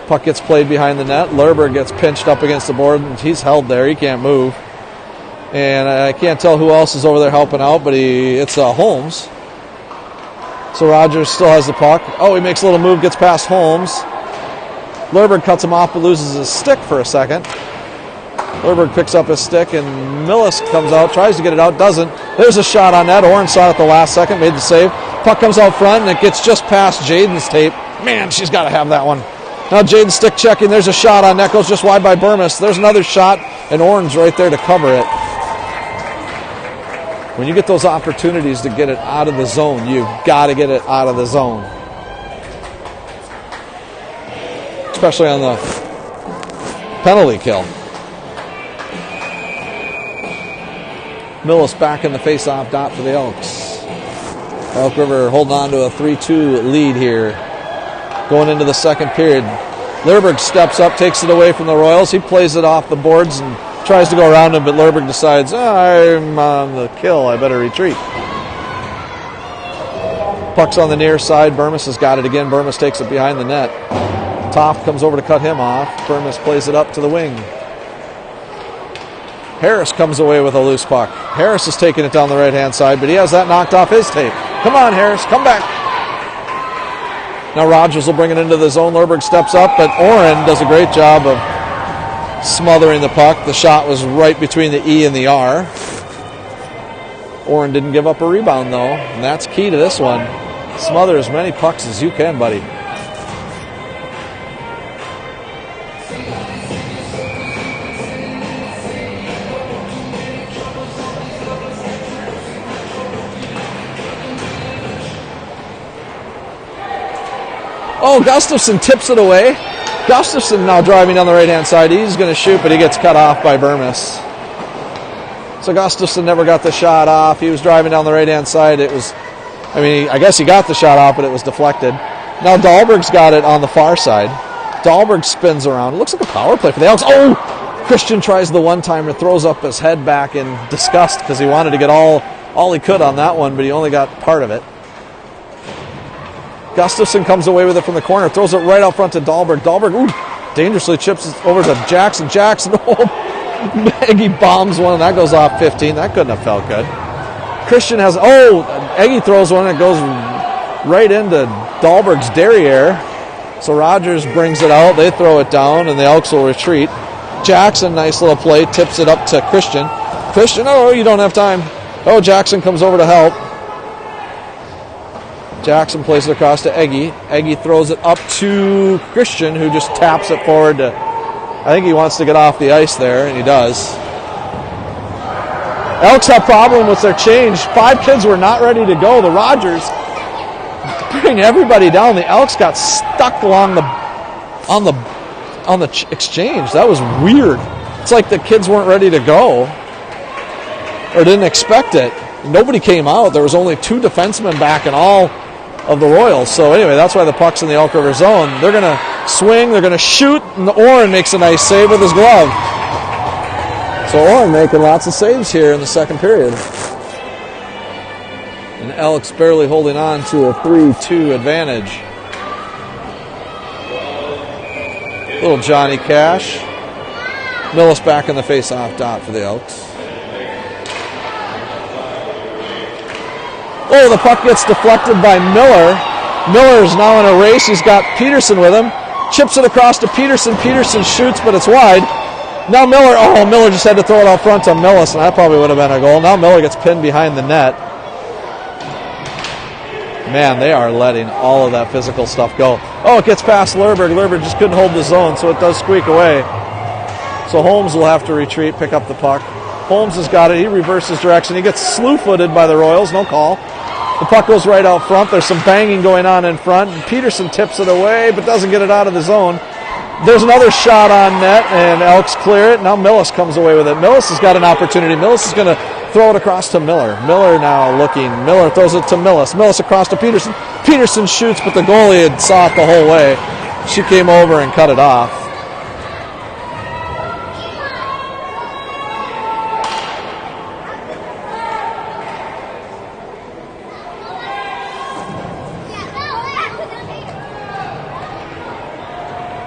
Puck gets played behind the net. Lerberg gets pinched up against the board, and he's held there. He can't move. And I can't tell who else is over there helping out, but it's Holmes. So Rogers still has the puck. Oh, he makes a little move, gets past Holmes. Lerberg cuts him off, but loses his stick for a second. Lerberg picks up his stick, and Millis comes out, tries to get it out, doesn't. There's a shot on net. Oren saw it at the last second, made the save. Puck comes out front, and it gets just past Jaden's tape. Man, she's got to have that one. Now Jaden stick checking. There's a shot on net. Goes just wide by Burmis. There's another shot, and Oren's right there to cover it. When you get those opportunities to get it out of the zone, you've got to get it out of the zone. Especially on the penalty kill. Millis back in the face-off dot for the Elks. Elk River holding on to a 3-2 lead here. Going into the second period. Lerberg steps up, takes it away from the Royals. He plays it off the boards and tries to go around him, but Lerberg decides, I'm on the kill, I better retreat. Puck's on the near side. Burmis has got it again. Burmis takes it behind the net. Toff comes over to cut him off. Burmis plays it up to the wing. Harris comes away with a loose puck. Harris is taking it down the right-hand side, but he has that knocked off his tape. Come on, Harris, come back. Now Rogers will bring it into the zone. Lerberg steps up, but Oren does a great job of smothering the puck. The shot was right between the E and the R. Oren didn't give up a rebound, though, and that's key to this one. Smother as many pucks as you can, buddy. Oh, Gustafson tips it away. Gustafson now driving down the right-hand side. He's going to shoot, but he gets cut off by Burmis. So Gustafson never got the shot off. He was driving down the right-hand side. I guess he got the shot off, but it was deflected. Now Dahlberg's got it on the far side. Dahlberg spins around. It looks like a power play for the Elks. Oh! Christian tries the one-timer, throws up his head back in disgust because he wanted to get all he could on that one, but he only got part of it. Gustafson comes away with it from the corner, throws it right out front to Dahlberg. Dahlberg, dangerously chips it over to Jackson. Jackson, Eggy bombs one, and that goes off 15. That couldn't have felt good. Christian has, Eggy throws one, and it goes right into Dahlberg's derriere. So Rogers brings it out, they throw it down, and the Elks will retreat. Jackson, nice little play, tips it up to Christian. Christian, you don't have time. Jackson comes over to help. Jackson plays it across to Eggy. Eggy throws it up to Christian, who just taps it forward to, I think he wants to get off the ice there, and he does. Elks have problem with their change. 5 kids were not ready to go. The Rogers bring everybody down. The Elks got stuck along on the exchange. That was weird. It's like the kids weren't ready to go or didn't expect it. Nobody came out. There was only 2 defensemen back in all of the Royals. So anyway, that's why the puck's in the Elk River zone. They're going to swing, they're going to shoot, and Oren makes a nice save with his glove. So Oren making lots of saves here in the second period. And Elks barely holding on to a 3-2 advantage. Little Johnny Cash. Millis back in the face-off dot for the Elks. The puck gets deflected by Miller. Miller is now in a race. He's got Peterson with him. Chips it across to Peterson. Peterson shoots, but it's wide. Now Miller just had to throw it out front to Millis, and that probably would have been a goal. Now Miller gets pinned behind the net. Man, they are letting all of that physical stuff go. It gets past Lerberg. Lerberg just couldn't hold the zone, so it does squeak away. So Holmes will have to retreat, pick up the puck. Holmes has got it. He reverses direction. He gets slew-footed by the Royals. No call. The puck goes right out front. There's some banging going on in front. Peterson tips it away, but doesn't get it out of the zone. There's another shot on net, and Elks clear it. Now Millis comes away with it. Millis has got an opportunity. Millis is going to throw it across to Miller. Miller now looking. Miller throws it to Millis. Millis across to Peterson. Peterson shoots, but the goalie had saw it the whole way. She came over and cut it off.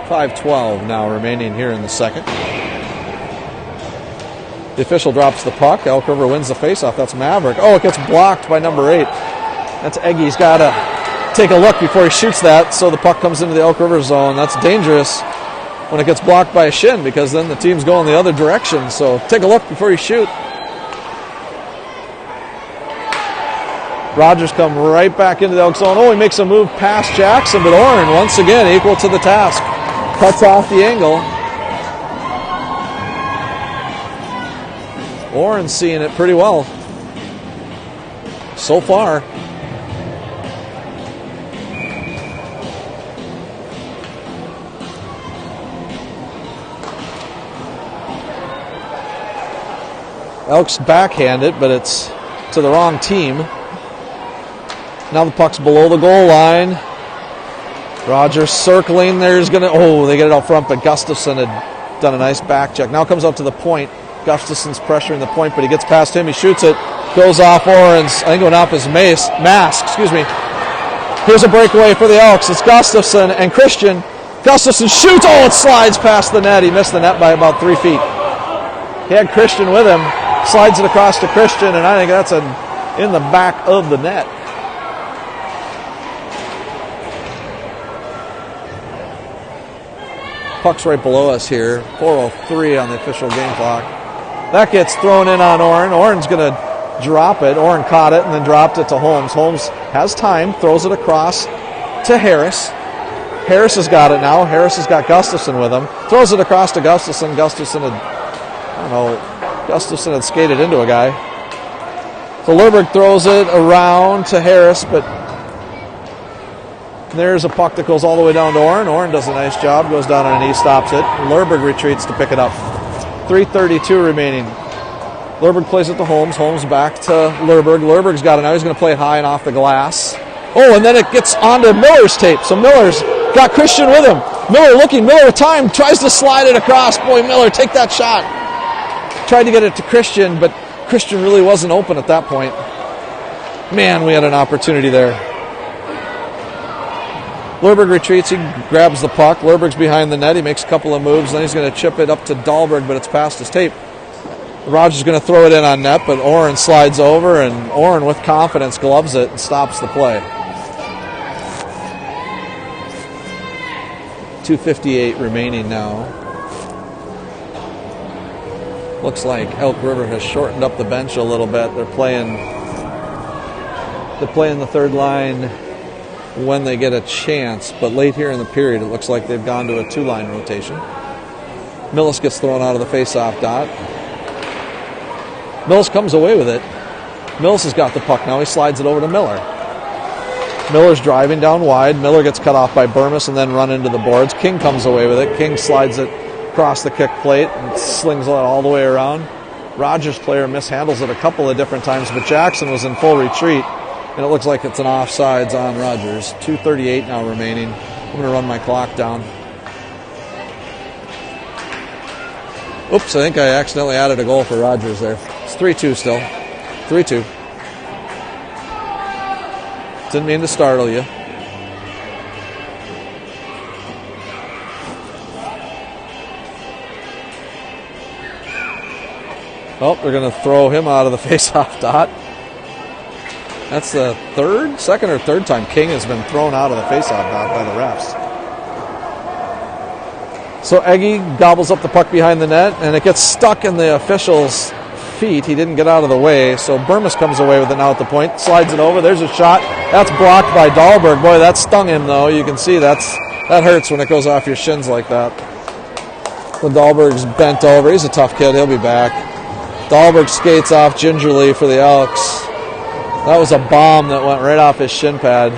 .5:12 now remaining here in the second. The official drops the puck. Elk River wins the faceoff. That's Maverick. It gets blocked by number 8. That's Eggy. He's got to take a look before he shoots that, so the puck comes into the Elk River zone. That's dangerous when it gets blocked by a shin, because then the team's going the other direction. So take a look before you shoot. Rogers come right back into the Elk zone. He makes a move past Jackson, but Oren once again equal to the task. Cuts off the angle. Oren's seeing it pretty well so far. Elks backhand it, but it's to the wrong team. Now the puck's below the goal line. Rogers circling. They get it out front, but Gustafson had done a nice back check. Now comes up to the point. Gustafson's pressuring the point, but he gets past him. He shoots it. Goes off Oren's, I think going off his mask. Here's a breakaway for the Elks. It's Gustafson and Christian. Gustafson shoots. Oh, it slides past the net. He missed the net by about 3 feet. He had Christian with him. Slides it across to Christian, and I think that's in the back of the net. Puck's right below us here. 4:03 on the official game clock. That gets thrown in on Oren. Oren's going to drop it. Oren caught it and then dropped it to Holmes. Holmes has time, throws it across to Harris. Harris has got it now. Harris has got Gustafson with him. Throws it across to Gustafson. Gustafson had skated into a guy. So Lerberg throws it around to Harris, but there's a puck that goes all the way down to Oren. Oren does a nice job, goes down on a knee, stops it. Lerberg retreats to pick it up. 3:32 remaining. Lerberg plays it to Holmes. Holmes back to Lerberg. Lerberg's got it now. He's going to play it high and off the glass. Oh, and then it gets onto Miller's tape. So Miller's got Christian with him. Miller with time, tries to slide it across. Boy, Miller, take that shot. Tried to get it to Christian, but Christian really wasn't open at that point. Man, we had an opportunity there. Lerberg retreats. He grabs the puck. Lerberg's behind the net. He makes a couple of moves. Then he's going to chip it up to Dahlberg, but it's past his tape. Rogers is going to throw it in on net, but Oren slides over, and Oren with confidence gloves it and stops the play. 2:58 remaining now. Looks like Elk River has shortened up the bench a little bit. They're playing the third line when they get a chance, but late here in the period it looks like they've gone to a two-line rotation. Millis gets thrown out of the face-off dot. Millis comes away with it. Millis has got the puck now. He slides it over to Miller. Miller's driving down wide. Miller gets cut off by Burmis and then run into the boards. King comes away with it. King slides it across the kick plate and slings it all the way around. Rogers player mishandles it a couple of different times, but Jackson was in full retreat, and it looks like it's an offsides on Rogers. 2:38 now remaining. I'm going to run my clock down. Oops, I think I accidentally added a goal for Rogers there. It's 3-2 still. 3-2. Didn't mean to startle you. Oh, they're going to throw him out of the face-off dot. That's the second or third time King has been thrown out of the face-off dot by the refs. So Eggy gobbles up the puck behind the net, and it gets stuck in the official's feet. He didn't get out of the way, so Burmis comes away with it now at the point, slides it over. There's a shot. That's blocked by Dahlberg. Boy, that stung him, though. You can see that hurts when it goes off your shins like that. When Dahlberg's bent over, he's a tough kid. He'll be back. Dahlberg skates off gingerly for the Elks. That was a bomb that went right off his shin pad.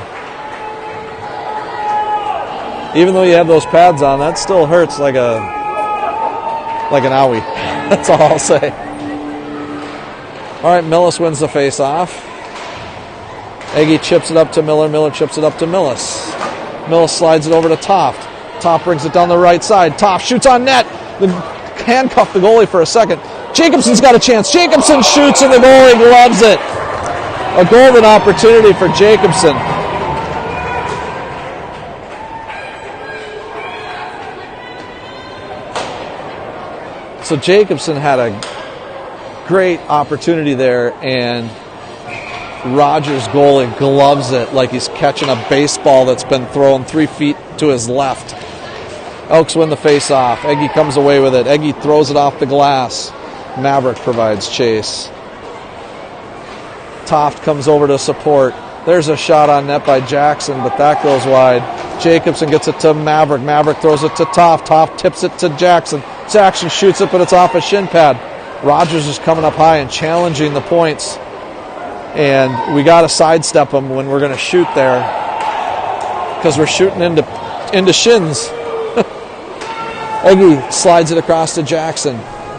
Even though you have those pads on, that still hurts like an owie. That's all I'll say. All right, Millis wins the face-off. Eggy chips it up to Miller. Miller chips it up to Millis. Millis slides it over to Toft. Toft brings it down the right side. Toft shoots on net. Then handcuffed the goalie for a second. Jacobson's got a chance. Jacobson shoots and the goalie gloves it. A golden opportunity for Jacobson. So Jacobson had a great opportunity there, and Rogers' goalie gloves it like he's catching a baseball that's been thrown 3 feet to his left. Elks win the face-off. Eggy comes away with it. Eggy throws it off the glass. Maverick provides chase. Toft comes over to support. There's a shot on net by Jackson, but that goes wide. Jacobson gets it to Maverick. Maverick throws it to Toft. Toft tips it to Jackson. Jackson shoots it, but it's off a shin pad. Rogers is coming up high and challenging the points. And we got to sidestep him when we're going to shoot there, because we're shooting into shins. Eggy slides it across to Jackson.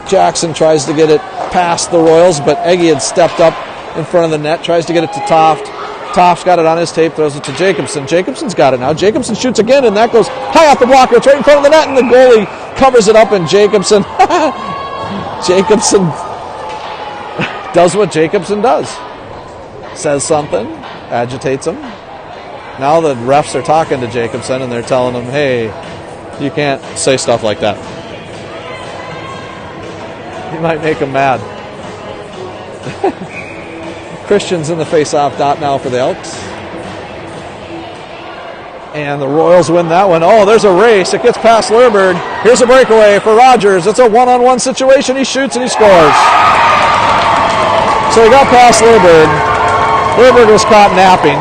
Jackson tries to get it past the Royals, but Eggy had stepped up in front of the net, tries to get it to Toft. Toft's got it on his tape, throws it to Jacobson. Jacobson's got it now. Jacobson shoots again, and that goes high off the blocker. It's right in front of the net, and the goalie covers it up, and Jacobson does what Jacobson does. Says something, agitates him. Now the refs are talking to Jacobson, and they're telling him, hey, you can't say stuff like that. You might make him mad. Christian's in the face-off dot now for the Elks. And the Royals win that one. Oh, there's a race. It gets past Lerberg. Here's a breakaway for Rogers. It's a one-on-one situation. He shoots and he scores. So he got past Lerberg. Lerberg was caught napping.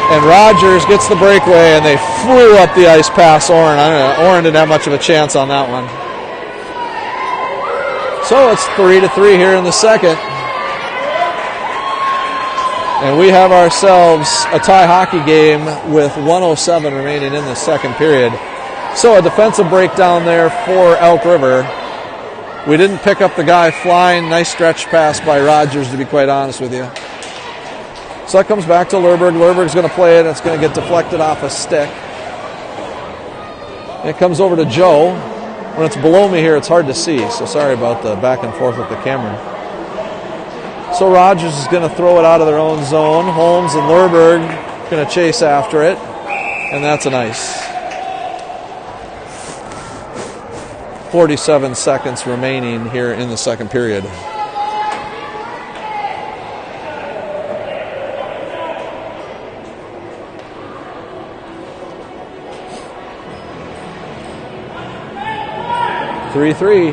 And Rogers gets the breakaway, and they flew up the ice past Oren. I don't know. Oren didn't have much of a chance on that one. So it's 3-3 here in the second. And we have ourselves a tie hockey game with 1:07 remaining in the second period. So a defensive breakdown there for Elk River. We didn't pick up the guy flying. Nice stretch pass by Rogers, to be quite honest with you. So that comes back to Lerberg. Lerberg's going to play it. It's going to get deflected off a stick. It comes over to Joe. When it's below me here, it's hard to see, so sorry about the back and forth with the camera. So Rogers is going to throw it out of their own zone. Holmes and Lerberg going to chase after it, and that's an ice. 47 seconds remaining here in the second period. (3-3).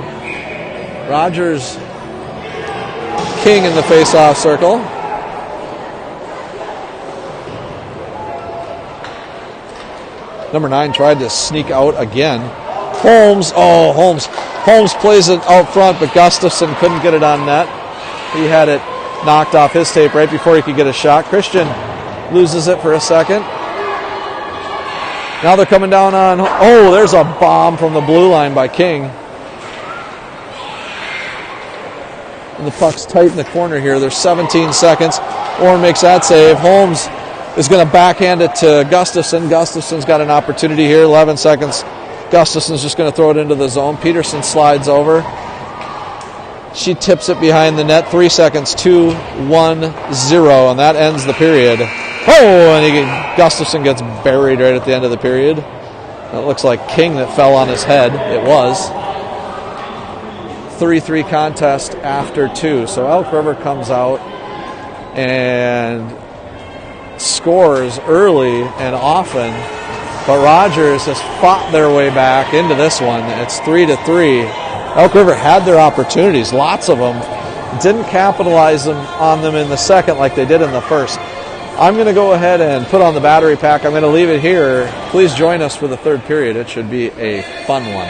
Rogers, King in the face-off circle. Number 9 tried to sneak out again. Holmes, Holmes plays it out front, but Gustafson couldn't get it on net. He had it knocked off his tape right before he could get a shot. Christian loses it for a second. Now they're coming down on, there's a bomb from the blue line by King. And the puck's tight in the corner here. There's 17 seconds. Orrin makes that save. Holmes is going to backhand it to Gustafson. Gustafson's got an opportunity here. 11 seconds. Gustafson's just going to throw it into the zone. Peterson slides over. She tips it behind the net. 3 seconds. 2-1-0. And that ends the period. And Gustafson gets buried right at the end of the period. It looks like King that fell on his head. It was. 3-3 contest after 2. So Elk River comes out and scores early and often, but Rogers has fought their way back into this one. It's 3-3. Elk River had their opportunities, lots of them, didn't capitalize on them in the second like they did in the first. I'm going to go ahead and put on the battery pack. I'm going to leave it here. Please join us for the third period. It should be a fun one.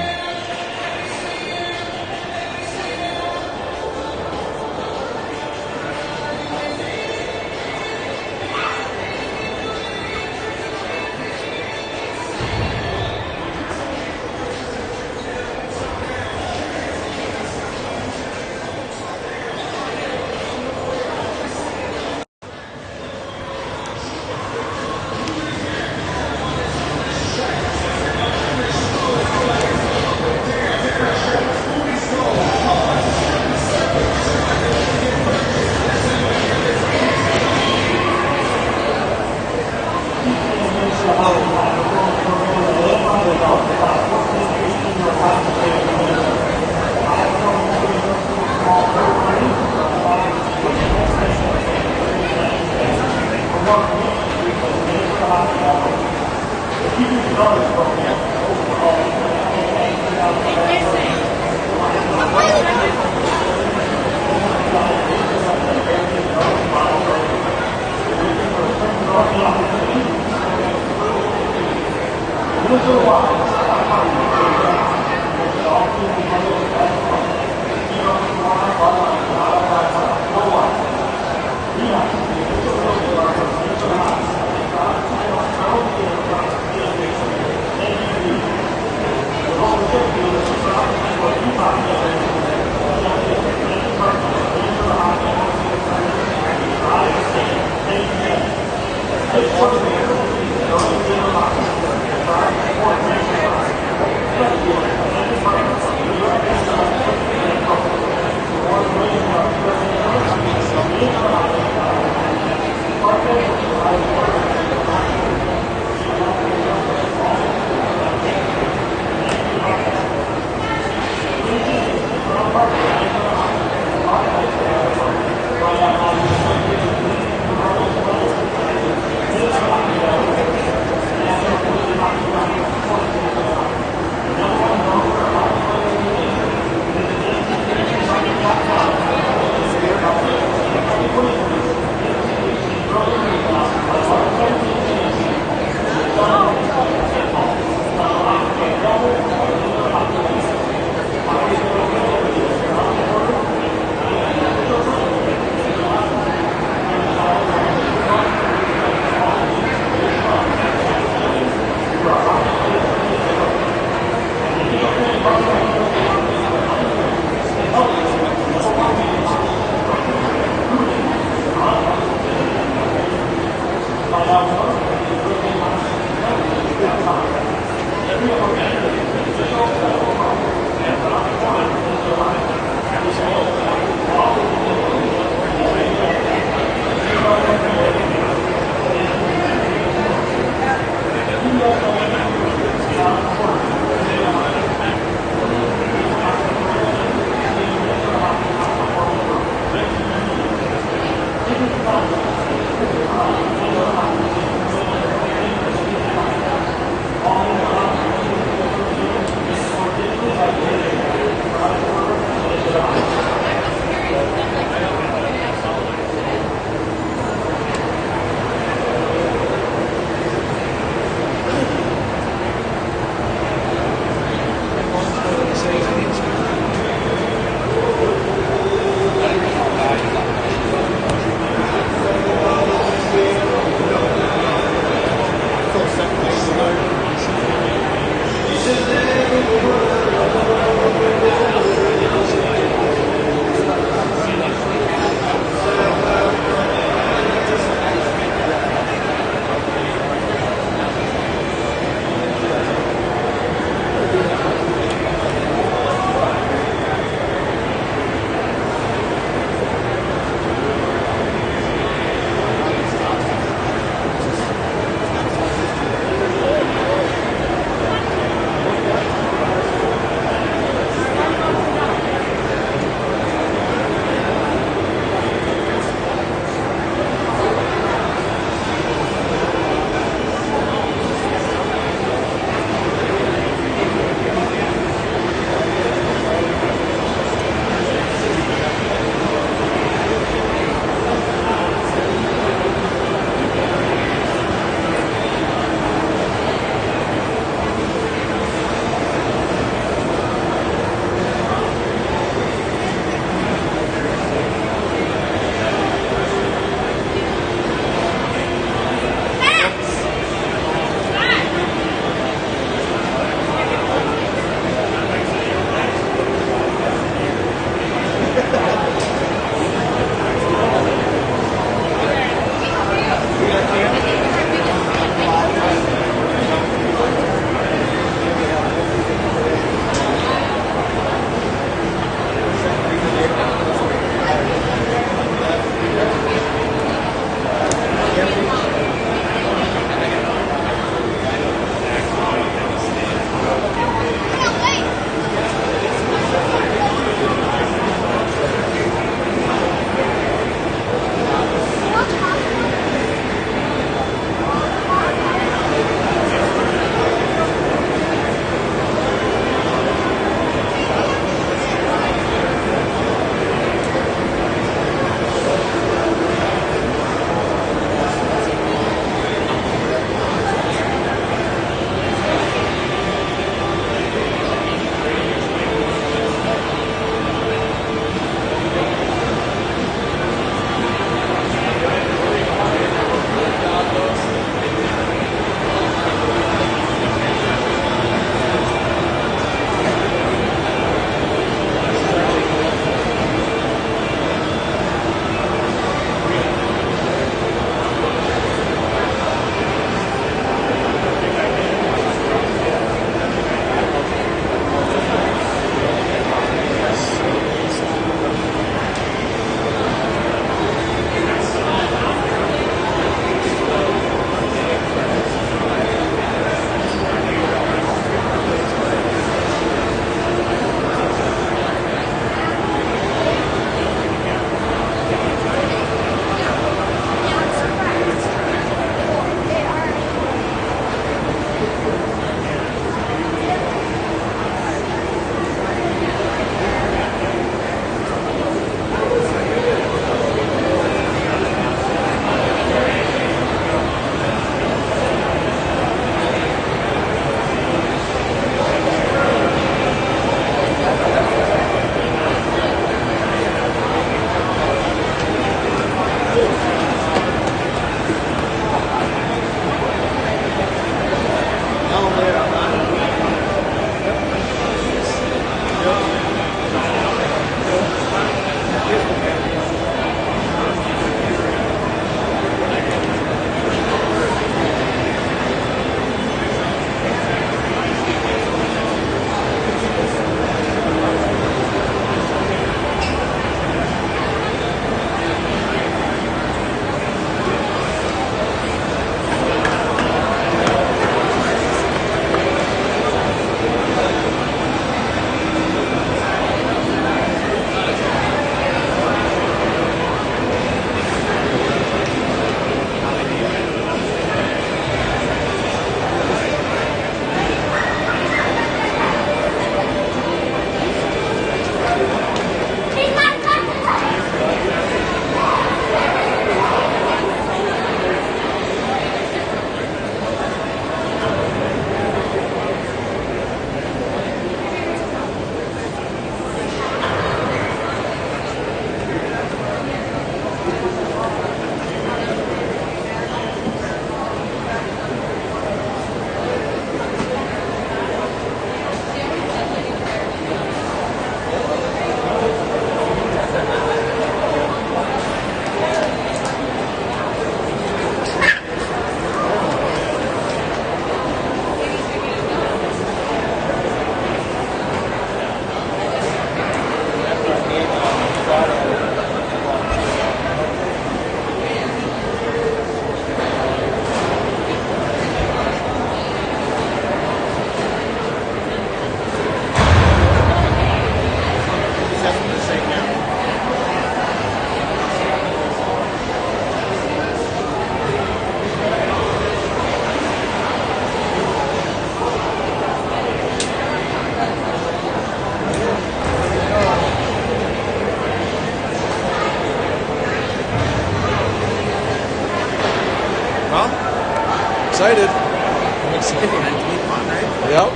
excited. I'm excited. Meant to be fun, right? Yep.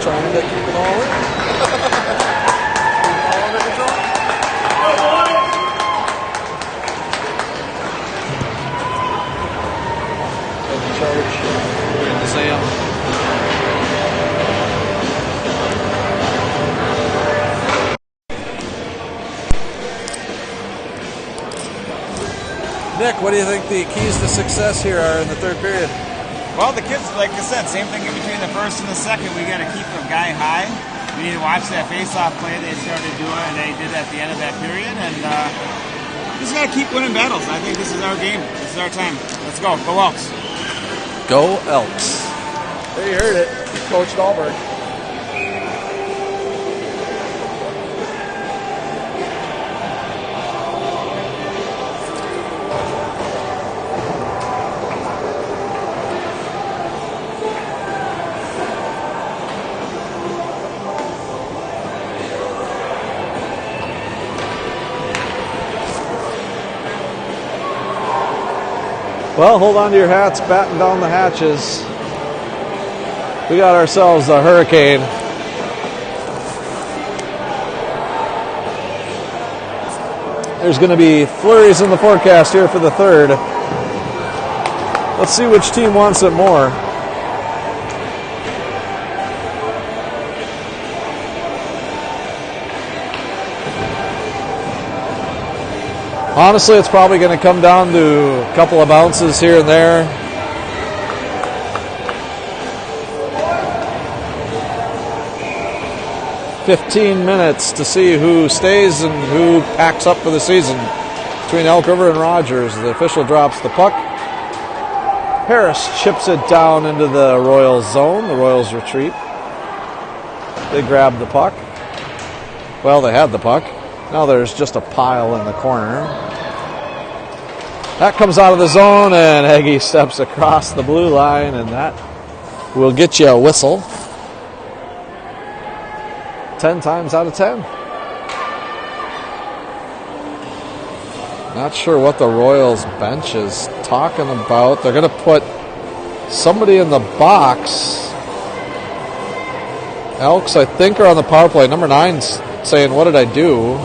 Trying to keep it all in. Keep it all under control. Taking charge. And Sam. Nick, what do you think the keys to success here are in the third period? Well, the kids, like I said, same thing in between the first and the second. We got to keep the guy high. We need to watch that face-off play they started doing, and they did at the end of that period. And just got to keep winning battles. I think this is our game. This is our time. Let's go. Go Elks. Go Elks. There you heard it. Coach Dahlberg. Well, hold on to your hats, batten down the hatches. We got ourselves a hurricane. There's going to be flurries in the forecast here for the third. Let's see which team wants it more. Honestly, it's probably going to come down to a couple of bounces here and there. "15 minutes to see who stays and who packs up for the season between Elk River and Rogers." The official drops the puck. Harris chips it down into the Royals zone. The Royals retreat. They grab the puck. Well, they had the puck. Now there's just a pile in the corner. That comes out of the zone, and Heggie steps across the blue line, and that will get you a whistle. 10 times out of 10. Not sure what the Royals bench is talking about. They're going to put somebody in the box. Elks, I think, are on the power play. Number 9's saying, "What did I do?"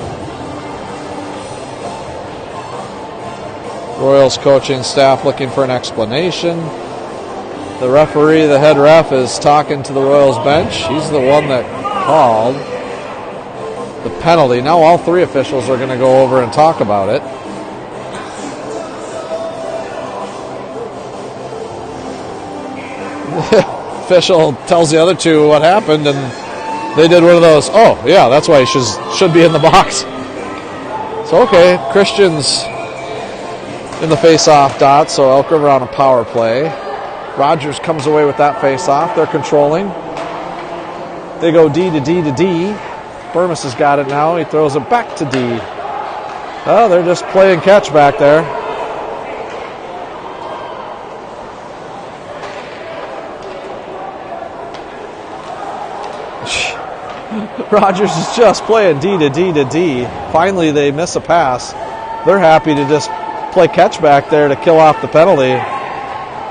Royals coaching staff looking for an explanation. The referee, the head ref, is talking to the Royals bench. He's the one that called the penalty. Now all three officials are going to go over and talk about it. The official tells the other two what happened, and they did one of those, "Oh, yeah, that's why he should be in the box." So, okay, Christian's in the face-off dot, so Elk River on a power play. Rogers comes away with that face-off. They're controlling. They go D to D to D. Burmis has got it now. He throws it back to D. Oh, they're just playing catch back there. Rogers is just playing D to D to D. Finally, they miss a pass. They're happy to just play catch back there to kill off the penalty.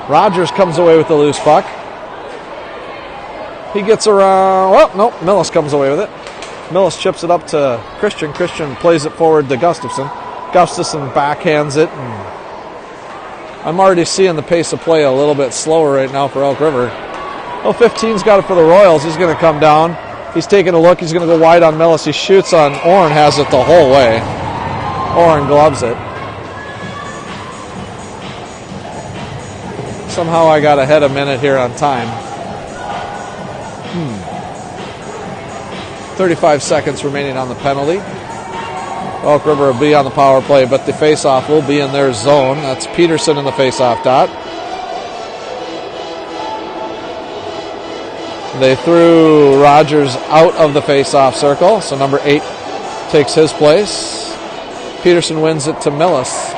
Rogers comes away with the loose puck. He gets around. Well, nope, Millis comes away with it. Millis chips it up to Christian. Christian plays it forward to Gustafson. Gustafson backhands it. And I'm already seeing the pace of play a little bit slower right now for Elk River. Oh, 15's got it for the Royals. He's going to come down. He's taking a look. He's going to go wide on Millis. He shoots on Orrin, has it the whole way. Orrin gloves it. Somehow I got ahead a minute here on time. 35 seconds remaining on the penalty. Elk River will be on the power play, but the face-off will be in their zone. That's Peterson in the face-off dot. They threw Rogers out of the face-off circle, so number 8 takes his place. Peterson wins it to Millis.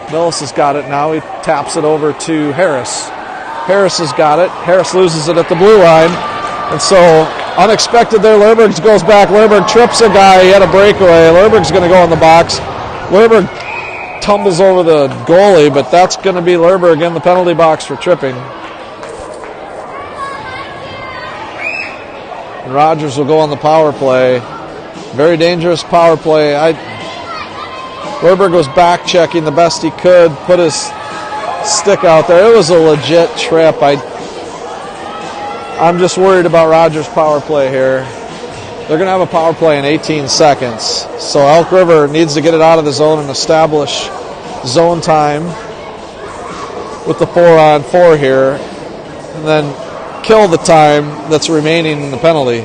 Millis has got it now. He taps it over to Harris. Harris has got it. Harris loses it at the blue line. And so, unexpected there, Lerberg goes back. Lerberg trips a guy. He had a breakaway. Lerberg's going to go in the box. Lerberg tumbles over the goalie, but that's going to be Lerberg in the penalty box for tripping. And Rogers will go on the power play. Very dangerous power play. Lerberg was back checking the best he could, put his stick out there. It was a legit trip. I'm just worried about Rogers' power play here. They're going to have a power play in 18 seconds. So Elk River needs to get it out of the zone and establish zone time with the 4-on-4 here, and then kill the time that's remaining in the penalty.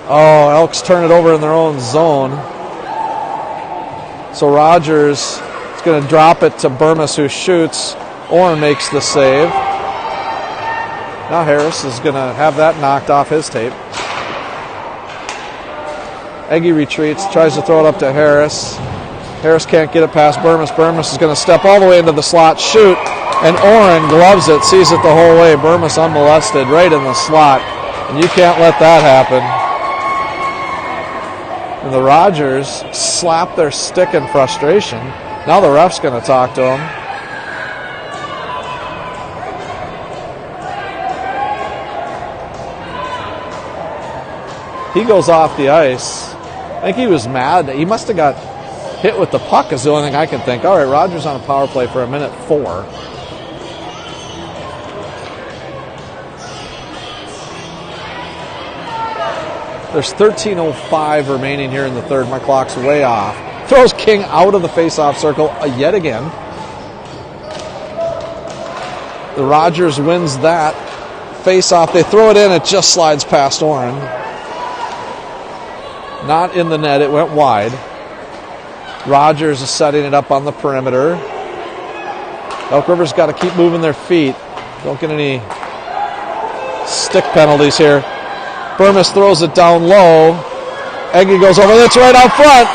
Oh, Elks turn it over in their own zone. So Rogers is going to drop it to Burmis, who shoots. Orrin makes the save. Now Harris is going to have that knocked off his tape. Eggy retreats, tries to throw it up to Harris. Harris can't get it past Burmis. Burmis is going to step all the way into the slot, shoot, and Orrin gloves it, sees it the whole way. Burmis unmolested right in the slot, and you can't let that happen. And the Rogers slap their stick in frustration. Now the ref's going to talk to him. He goes off the ice. I think he was mad. He must have got hit with the puck is the only thing I can think. All right, Rogers on a power play for 1:04. There's 13:05 remaining here in the third. My clock's way off. Throws King out of the face-off circle yet again. The Rogers wins that face-off. They throw it in. It just slides past Orrin. Not in the net. It went wide. Rogers is setting it up on the perimeter. Elk River's got to keep moving their feet. Don't get any stick penalties here. Burmis throws it down low. Eggy goes over. That's right out front.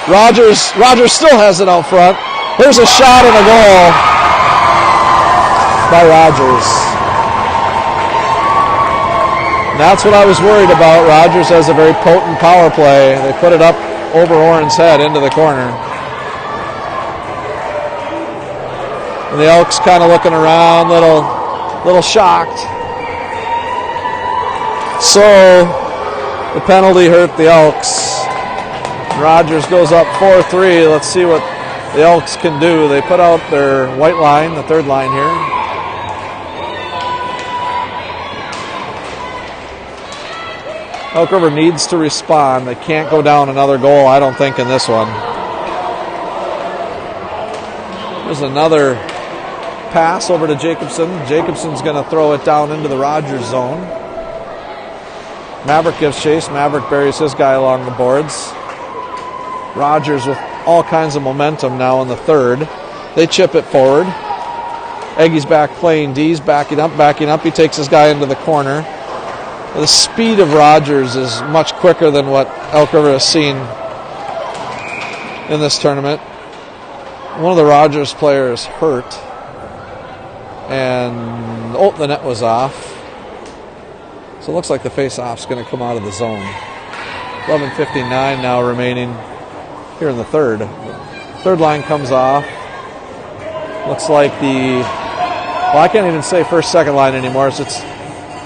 Rogers still has it out front. Here's a shot and a goal by Rogers. And that's what I was worried about. Rogers has a very potent power play. They put it up over Orrin's head into the corner. And the Elks kind of looking around, little shocked. So the penalty hurt the Elks. Rogers goes up 4-3. Let's see what the Elks can do. They put out their white line, the third line here. Elk River needs to respond. They can't go down another goal, I don't think, in this one. There's another pass over to Jacobson. Jacobson's going to throw it down into the Rogers zone. Maverick gives chase. Maverick buries his guy along the boards. Rogers with all kinds of momentum now in the third. They chip it forward. Eggy's back playing D's, backing up. He takes his guy into the corner. The speed of Rogers is much quicker than what Elk River has seen in this tournament. One of the Rogers players hurt. And, the net was off. So it looks like the face-off's going to come out of the zone. 11:59 now remaining here in the third. Third line comes off. Looks like I can't even say first, second line anymore. So it's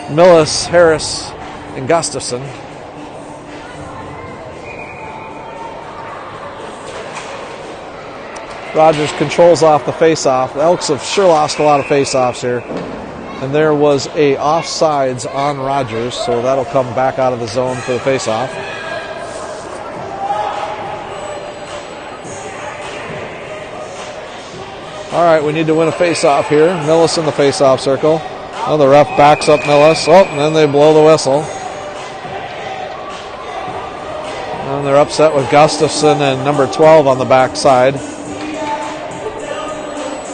Millis, Harris, and Gustafson. Rogers controls off the face-off. The Elks have sure lost a lot of face-offs here. And there was a offsides on Rogers, so that'll come back out of the zone for the face-off. All right, we need to win a face-off here. Millis in the face-off circle. Oh, the ref backs up Millis. And then they blow the whistle. And they're upset with Gustafson and number 12 on the backside.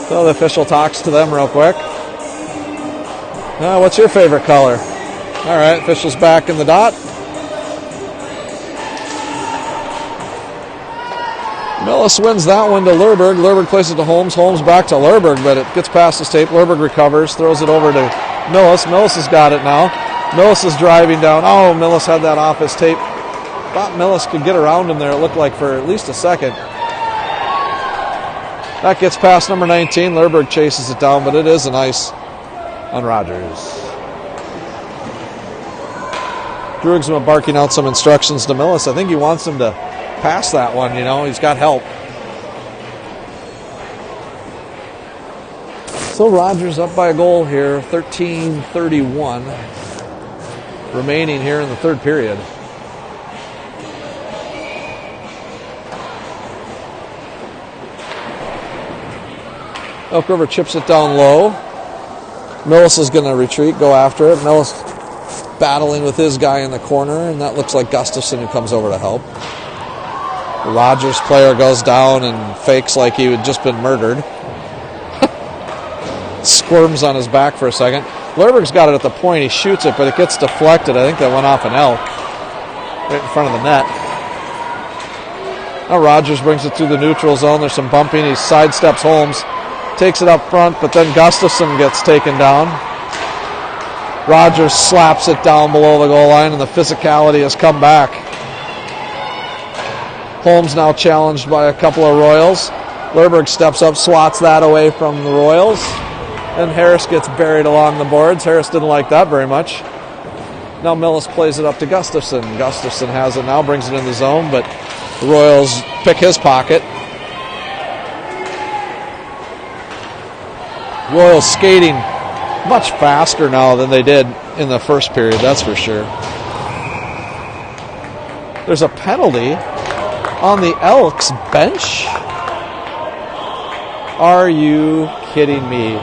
So the official talks to them real quick. What's your favorite color? All right, official's back in the dot. Millis wins that one to Lerberg. Lerberg places it to Holmes. Holmes back to Lerberg, but it gets past his tape. Lerberg recovers, throws it over to Millis. Millis has got it now. Millis is driving down. Oh, Millis had that off his tape. Thought Millis could get around him there, it looked like, for at least a second. That gets past number 19. Lerberg chases it down, but it is an ice on Rogers. Drugsma barking out some instructions to Millis. I think he wants him to pass that one, you know. He's got help. So Rogers up by a goal here, 13-31. Remaining here in the third period. Elk River chips it down low. Millis is going to retreat, go after it. Millis battling with his guy in the corner, and that looks like Gustafson who comes over to help. The Rogers player goes down and fakes like he had just been murdered. Squirms on his back for a second. Lerberg's got it at the point. He shoots it, but it gets deflected. I think that went off an Elk right in front of the net. Now Rogers brings it through the neutral zone. There's some bumping. He sidesteps Holmes. Takes it up front, but then Gustafson gets taken down. Rogers slaps it down below the goal line, and the physicality has come back. Holmes now challenged by a couple of Royals. Lerberg steps up, swats that away from the Royals, and Harris gets buried along the boards. Harris didn't like that very much. Now Millis plays it up to Gustafson. Gustafson has it now, brings it in the zone, but the Royals pick his pocket. Royals skating much faster now than they did in the first period, that's for sure. There's a penalty on the Elks bench. Are you kidding me?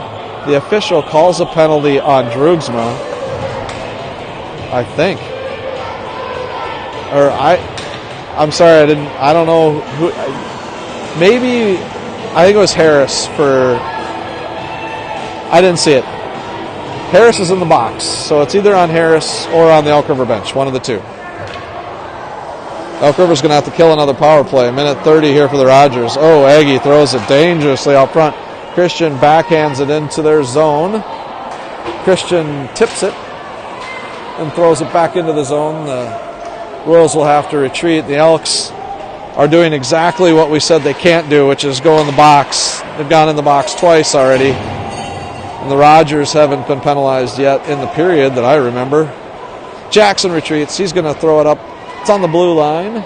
The official calls a penalty on Drugsma, I think. Or I'm sorry, I don't know who. Maybe, I think it was Harris for. I didn't see it. Harris is in the box, so it's either on Harris or on the Elk River bench, one of the two. Elk River's going to have to kill another power play. 1:30 here for the Rogers. Oh, Aggie throws it dangerously out front. Christian backhands it into their zone. Christian tips it and throws it back into the zone. The Royals will have to retreat. The Elks are doing exactly what we said they can't do, which is go in the box. They've gone in the box twice already. And the Rogers haven't been penalized yet in the period that I remember. Jackson retreats. He's going to throw it up. It's on the blue line.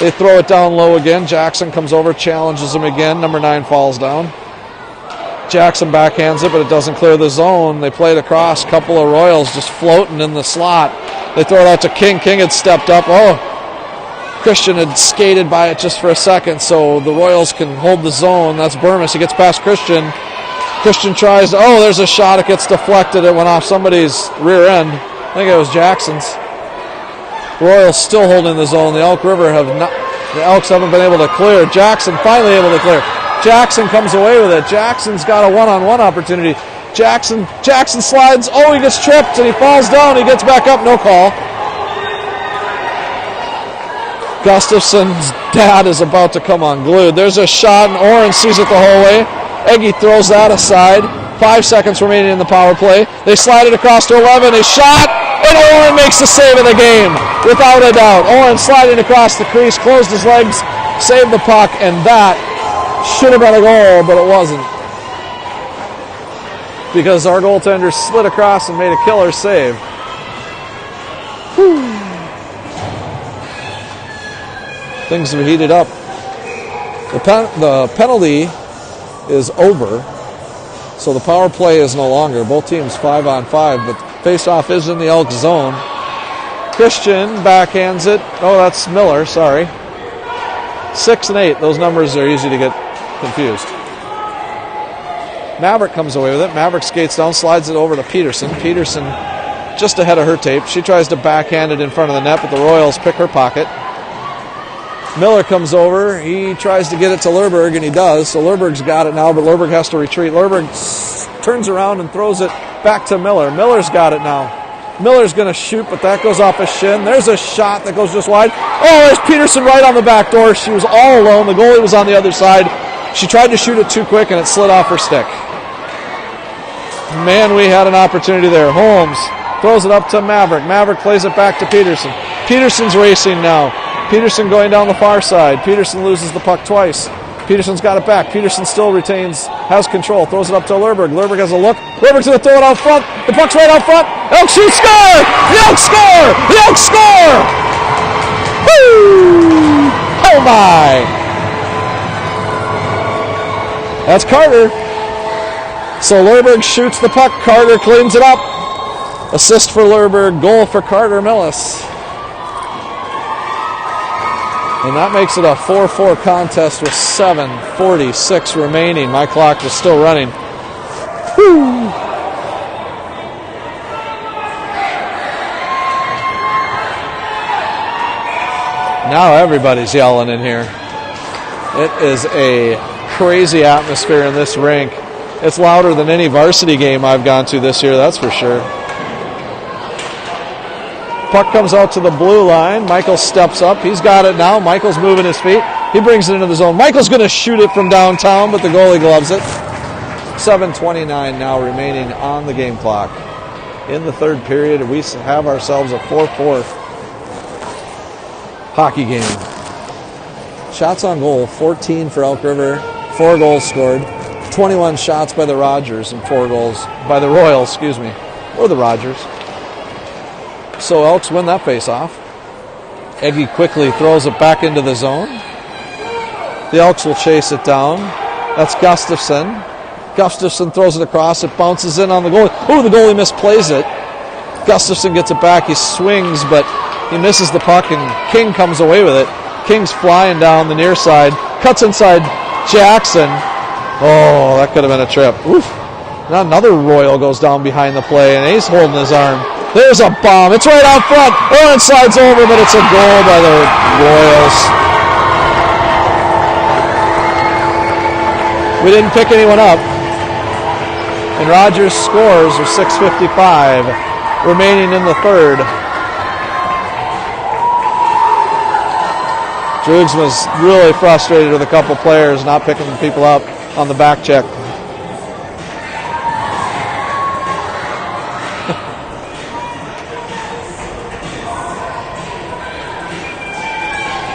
They throw it down low again. Jackson comes over, challenges him again. Number 9 falls down. Jackson backhands it, but it doesn't clear the zone. They play it across. Couple of Royals just floating in the slot. They throw it out to King. King had stepped up. Oh, Christian had skated by it just for a second, so the Royals can hold the zone. That's Burmis. He gets past Christian. Christian tries. Oh, there's a shot. It gets deflected. It went off somebody's rear end. I think it was Jackson's. Royals still holding the zone. The Elk River have not. The Elks haven't been able to clear. Jackson finally able to clear. Jackson comes away with it. Jackson's got a one-on-one opportunity. Jackson slides. Oh, he gets tripped and he falls down. He gets back up. No call. Gustafson's dad is about to come unglued. There's a shot and Oren sees it the whole way. Eggy throws that aside. 5 seconds remaining in the power play. They slide it across to 11. They shot, and Oren makes the save of the game, without a doubt. Oren sliding across the crease, closed his legs, saved the puck, and that should have been a goal, but it wasn't. Because our goaltender slid across and made a killer save. Whew. Things have heated up. The penalty is over, so the power play is no longer. Both teams 5-on-5, but face-off is in the Elk zone. Christian backhands it. Oh, that's Miller, sorry. 6 and 8, those numbers are easy to get confused. Maverick comes away with it. Maverick skates down, slides it over to Peterson. Peterson just ahead of her tape. She tries to backhand it in front of the net, but the Royals pick her pocket. Miller comes over. He tries to get it to Lerberg, and he does. So Lerberg's got it now, but Lerberg has to retreat. Lerberg turns around and throws it back to Miller. Miller's got it now. Miller's going to shoot, but that goes off his shin. There's a shot that goes just wide. Oh, there's Peterson right on the back door. She was all alone. The goalie was on the other side. She tried to shoot it too quick, and it slid off her stick. Man, we had an opportunity there. Holmes throws it up to Maverick. Maverick plays it back to Peterson. Peterson's racing now. Peterson going down the far side. Peterson loses the puck twice. Peterson's got it back. Peterson still has control, throws it up to Lerberg. Lerberg has a look. Lerberg's going to throw it out front. The puck's right out front. Elks shoot, score! The Elks score! The Elks score! Woo! Oh my! That's Carter. So Lerberg shoots the puck. Carter cleans it up. Assist for Lerberg, goal for Carter Millis. And that makes it a 4-4 contest with 7:46 remaining. My clock was still running. Woo! Now everybody's yelling in here. It is a crazy atmosphere in this rink. It's louder than any varsity game I've gone to this year, that's for sure. Puck comes out to the blue line. Michael steps up. He's got it now. Michael's moving his feet. He brings it into the zone. Michael's going to shoot it from downtown, but the goalie gloves it. 7:29 now remaining on the game clock. In the third period, we have ourselves a 4-4 hockey game. Shots on goal, 14 for Elk River. 4 goals scored. 21 shots by the Rogers and 4 goals by the Royals, or the Rogers. So Elks win that face-off. Eggy quickly throws it back into the zone. The Elks will chase it down. That's Gustafson. Gustafson throws it across. It bounces in on the goalie. Oh, the goalie misplays it. Gustafson gets it back. He swings, but he misses the puck, and King comes away with it. King's flying down the near side. Cuts inside Jackson. Oh, that could have been a trip. Oof. Now another Royal goes down behind the play, and he's holding his arm. There's a bomb. It's right out front. Oh, it slides over, but it's a goal by the Royals. We didn't pick anyone up. And Rogers scores with 6:55 remaining in the third. Droogs was really frustrated with a couple players not picking people up on the back check.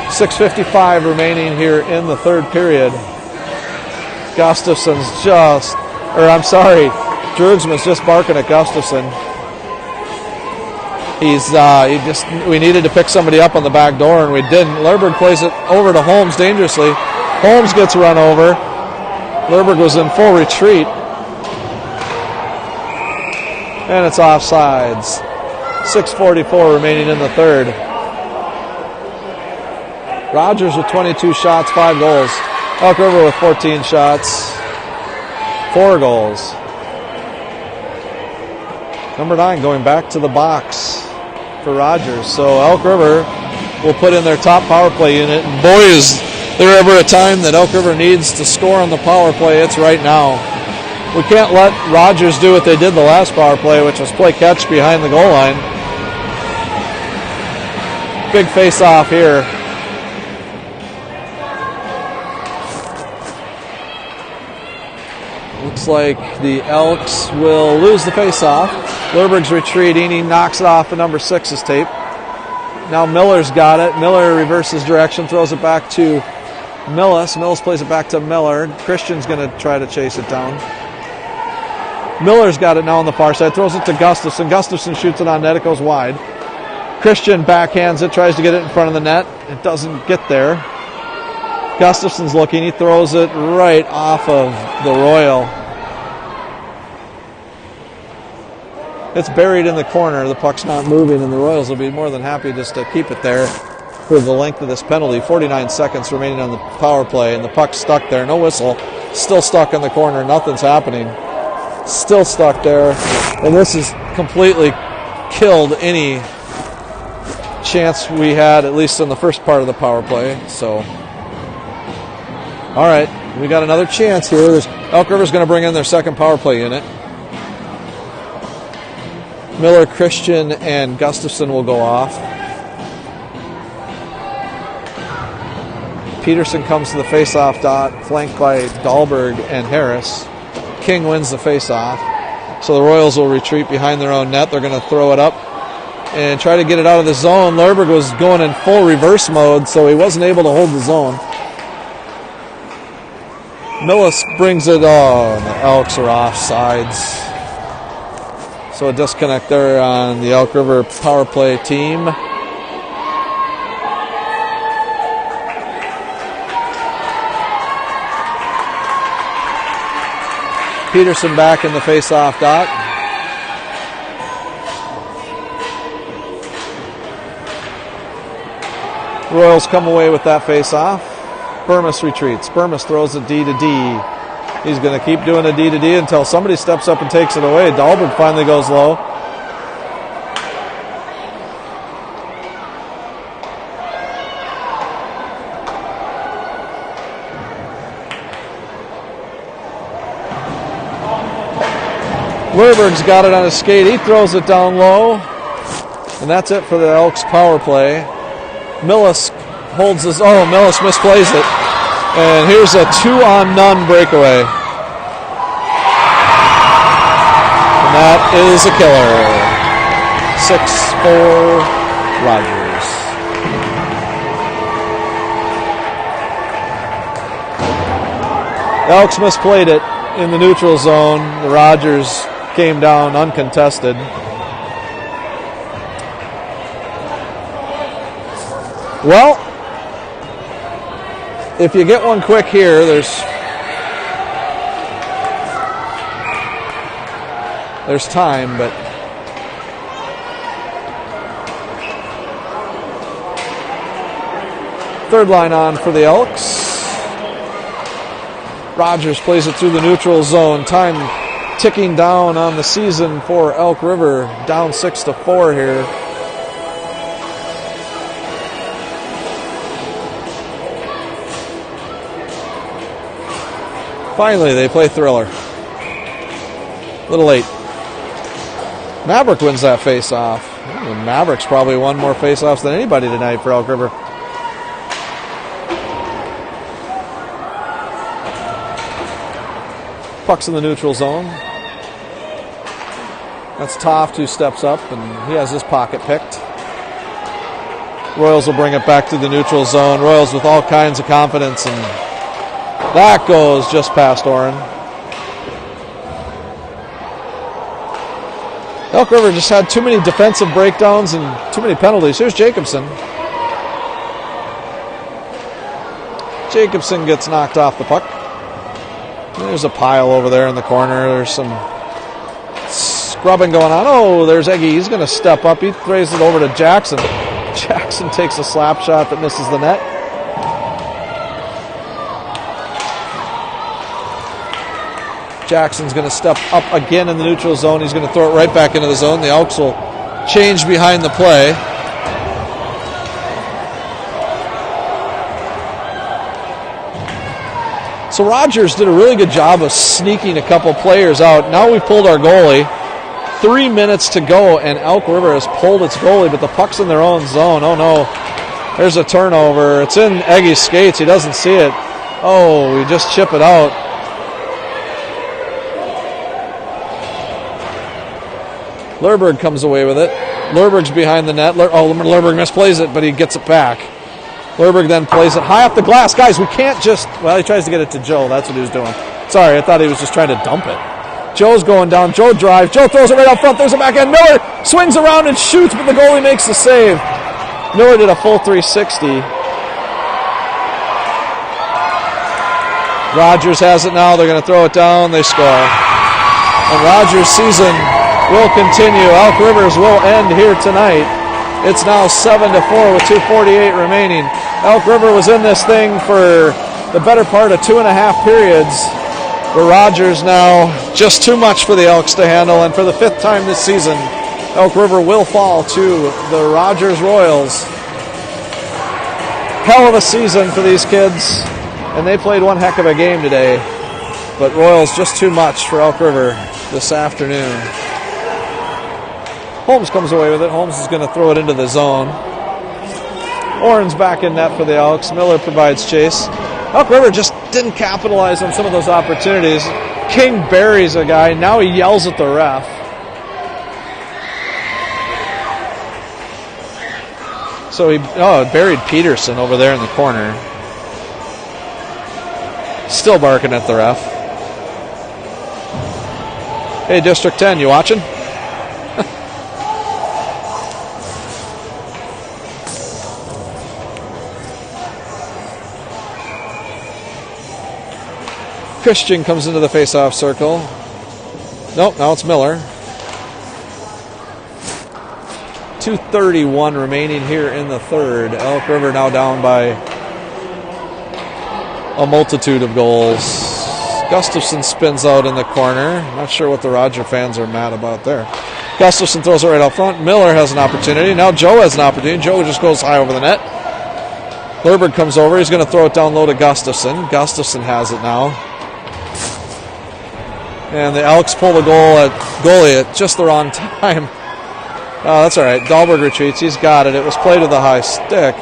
.6:55 remaining here in the third period. Gustafson's Droogsman's just barking at Gustafson. We needed to pick somebody up on the back door, and we didn't. Lerberg plays it over to Holmes dangerously. Holmes gets run over. Lerberg was in full retreat. And it's offsides. 6:44 remaining in the third. Rogers with 22 shots, 5 goals. Elk River with 14 shots, 4 goals. Number 9 going back to the box for Rogers. So Elk River will put in their top power play unit. And boy, is there ever a time that Elk River needs to score on the power play, it's right now. We can't let Rogers do what they did the last power play, which was play catch behind the goal line. Big face-off here. Looks like the Elks will lose the face-off. Lerberg's retreating. He knocks it off of number 6's tape. Now Miller's got it. Miller reverses direction, throws it back to Millis. Millis plays it back to Miller. Christian's going to try to chase it down. Miller's got it now on the far side. Throws it to Gustafson. Gustafson shoots it on net. It goes wide. Christian backhands it. Tries to get it in front of the net. It doesn't get there. Gustafson's looking. He throws it right off of the Royal. It's buried in the corner. The puck's not moving, and the Royals will be more than happy just to keep it there for the length of this penalty. 49 seconds remaining on the power play, and the puck's stuck there. No whistle. Still stuck in the corner. Nothing's happening. Still stuck there. And this has completely killed any chance we had, at least in the first part of the power play. So, all right, we got another chance here. Elk River's going to bring in their second power play unit. Miller, Christian, and Gustafson will go off. Peterson comes to the face-off dot, flanked by Dahlberg and Harris. King wins the face-off. So the Royals will retreat behind their own net. They're going to throw it up and try to get it out of the zone. Lerberg was going in full reverse mode, so he wasn't able to hold the zone. Millis brings it on. The Elks are off sides. So a disconnect there on the Elk River power play team. Peterson back in the face-off dot. Royals come away with that face-off. Burmis retreats. Burmis throws a D to D. He's going to keep doing a D to D until somebody steps up and takes it away. Dahlberg finally goes low. Lerberg's got it on his skate. He throws it down low. And that's it for the Elks power play. Millis holds his... Oh, Millis misplays it. And here's a 2-on-none breakaway. And that is a killer. 6-4 Rogers. The Elks misplayed it in the neutral zone. The Rogers came down uncontested. Well, if you get one quick here, there's time, but third line on for the Elks. Rogers plays it through the neutral zone. Time ticking down on the season for Elk River. Down 6-4 here. Finally, they play Thriller. A little late. Maverick wins that face-off. Maverick's probably won more face-offs than anybody tonight for Elk River. Puck's in the neutral zone. That's Toft who steps up, and he has his pocket picked. Royals will bring it back to the neutral zone. Royals with all kinds of confidence, and that goes just past Oren. Elk River just had too many defensive breakdowns and too many penalties. Here's Jacobson. Jacobson gets knocked off the puck. There's a pile over there in the corner. There's some scrubbing going on. Oh, there's Eggy. He's going to step up. He throws it over to Jackson. Jackson takes a slap shot that misses the net. Jackson's going to step up again in the neutral zone. He's going to throw it right back into the zone. The Elks will change behind the play. So Rogers did a really good job of sneaking a couple players out. Now we pulled our goalie. 3 minutes to go, and Elk River has pulled its goalie, but the puck's in their own zone. Oh, no. There's a turnover. It's in Eggy's skates. He doesn't see it. Oh, we just chip it out. Lerberg comes away with it. Lerberg's behind the net. Lerberg misplays it, but he gets it back. Lerberg then plays it high off the glass. Guys, we can't just... Well, he tries to get it to Joe. That's what he was doing. Sorry, I thought he was just trying to dump it. Joe's going down. Joe drives. Joe throws it right out front. There's a backhand. Miller swings around and shoots, but the goalie makes the save. Miller did a full 360. Rogers has it now. They're going to throw it down. They score. And Rogers' season will continue. Elk Rivers will end here tonight. It's now 7-4 with 2:48 remaining. Elk River was in this thing for the better part of 2.5 periods. But Rogers now just too much for the Elks to handle, and for the 5th time this season, Elk River will fall to the Rogers Royals. Hell of a season for these kids, and they played one heck of a game today. But Royals just too much for Elk River this afternoon. Holmes comes away with it. Holmes is going to throw it into the zone. Oren's back in net for the Elks. Miller provides chase. Elk River just didn't capitalize on some of those opportunities. King buries a guy. Now he yells at the ref. So he buried Peterson over there in the corner. Still barking at the ref. Hey, District 10, you watching? Christian comes into the face-off circle. Nope, now it's Miller. 2:31 remaining here in the third. Elk River now down by a multitude of goals. Gustafson spins out in the corner. Not sure what the Roger fans are mad about there. Gustafson throws it right out front. Miller has an opportunity. Now Joe has an opportunity. Joe just goes high over the net. Lerberg comes over. He's going to throw it down low to Gustafson. Gustafson has it now. And the Elks pull the goalie at just the wrong time. Oh, that's all right. Dahlberg retreats. He's got it. It was played with a high stick.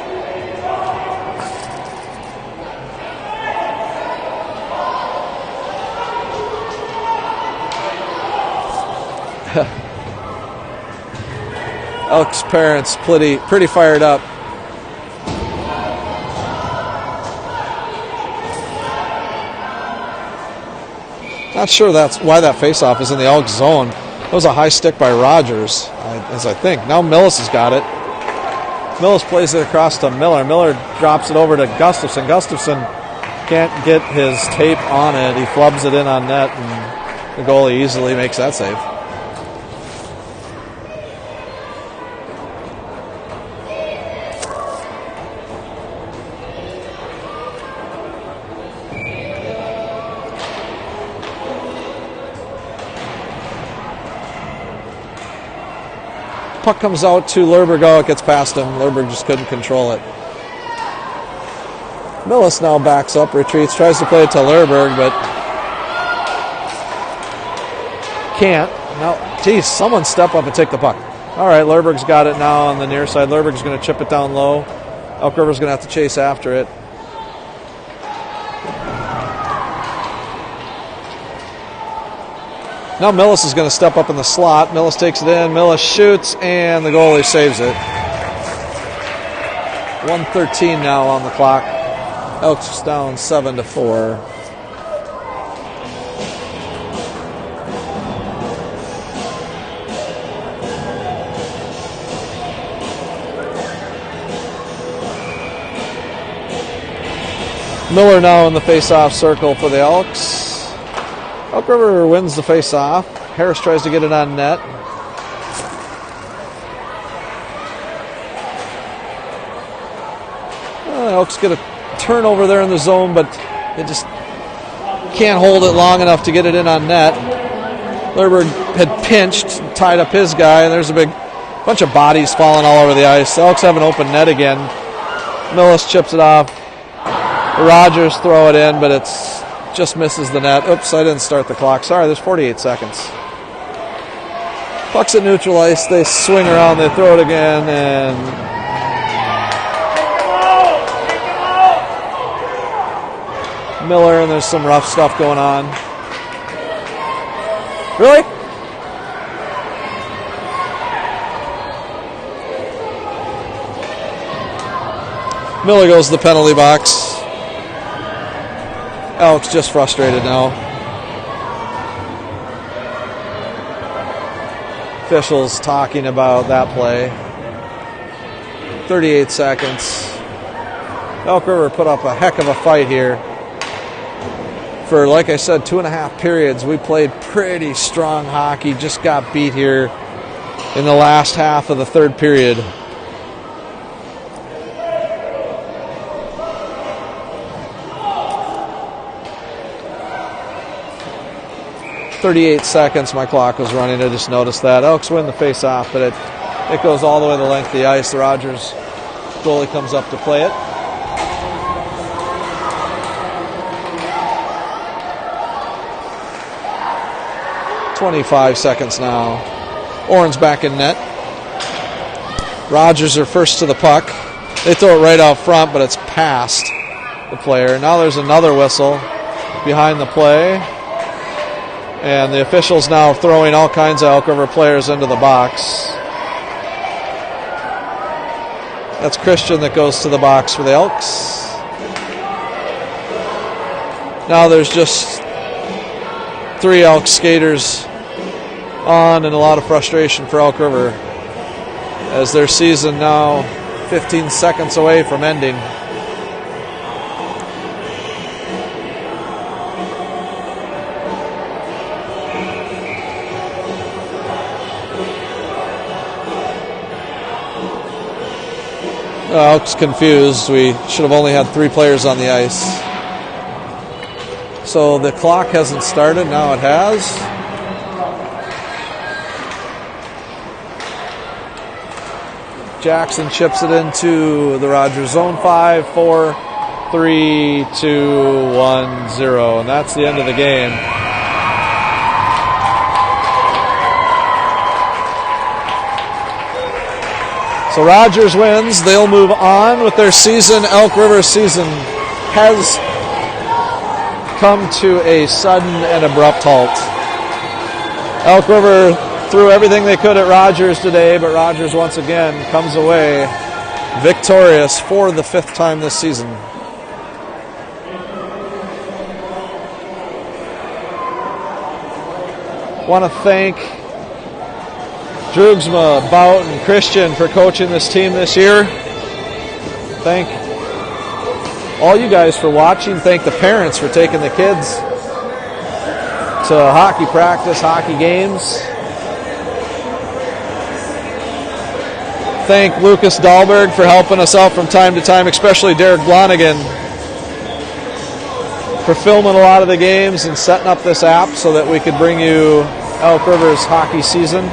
Elks parents pretty fired up. Not sure that's why that faceoff is in the Elks zone. That was a high stick by Rogers, as I think. Now Millis has got it. Millis plays it across to Miller. Miller drops it over to Gustafson. Gustafson can't get his tape on it. He flubs it in on net, and the goalie easily makes that save. Puck comes out to Lerberg. Oh, it gets past him. Lerberg just couldn't control it. Millis now backs up, retreats, tries to play it to Lerberg, but can't. Now, geez, someone step up and take the puck. All right, Lerberg's got it now on the near side. Lerberg's going to chip it down low. Elk River's going to have to chase after it. Now Millis is going to step up in the slot. Millis takes it in. Millis shoots, and the goalie saves it. 1:13 now on the clock. Elks down 7-4. Miller now in the face-off circle for the Elks. Elk River wins the face-off. Harris tries to get it on net. Elks get a turnover there in the zone, but they just can't hold it long enough to get it in on net. Lerberg had pinched, tied up his guy, and there's a big bunch of bodies falling all over the ice. The Elks have an open net again. Millis chips it off. The Rogers throw it in, but it's just misses the net. Oops, I didn't start the clock. Sorry, there's 48 seconds. Puck's at neutral ice. They swing around. They throw it again, and Miller, and there's some rough stuff going on. Really? Miller goes to the penalty box. Elks just frustrated now. Officials talking about that play. 38 seconds. Elk River put up a heck of a fight here. For, like I said, 2.5 periods, we played pretty strong hockey. Just got beat here in the last half of the third period. .38 seconds my clock was running. I just noticed that. Elks win the face-off, but it goes all the way the length of the ice. The Rogers goalie comes up to play it. .25 seconds now. Oren's back in net. Rogers are first to the puck. They throw it right out front, but it's past the player. Now there's another whistle behind the play. And the officials now throwing all kinds of Elk River players into the box. That's Christian that goes to the box for the Elks. Now there's just 3 Elks skaters on, and a lot of frustration for Elk River as their season now 15 seconds away from ending. Elks confused. We should have only had 3 players on the ice. So the clock hasn't started. Now it has. Jackson chips it into the Rogers zone. 5, 4, 3, 2, 1, 0. And that's the end of the game. So Rogers wins. They'll move on with their season. Elk River season has come to a sudden and abrupt halt. Elk River threw everything they could at Rogers today, but Rogers once again comes away victorious for the 5th time this season. Want to thank Drugsma, Bout, and Christian for coaching this team this year. Thank all you guys for watching. Thank the parents for taking the kids to hockey practice, hockey games. Thank Lucas Dahlberg for helping us out from time to time, especially Derek Blonigan for filming a lot of the games and setting up this app so that we could bring you Elk River's hockey season.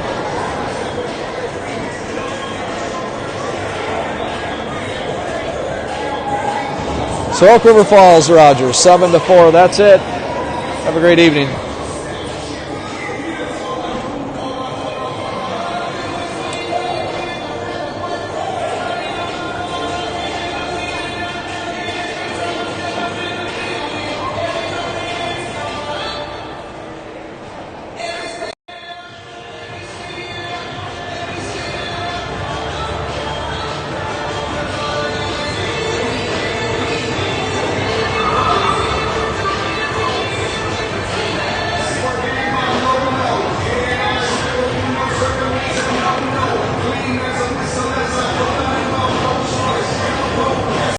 So Elk River Falls, Rogers, 7-4. That's it. Have a great evening.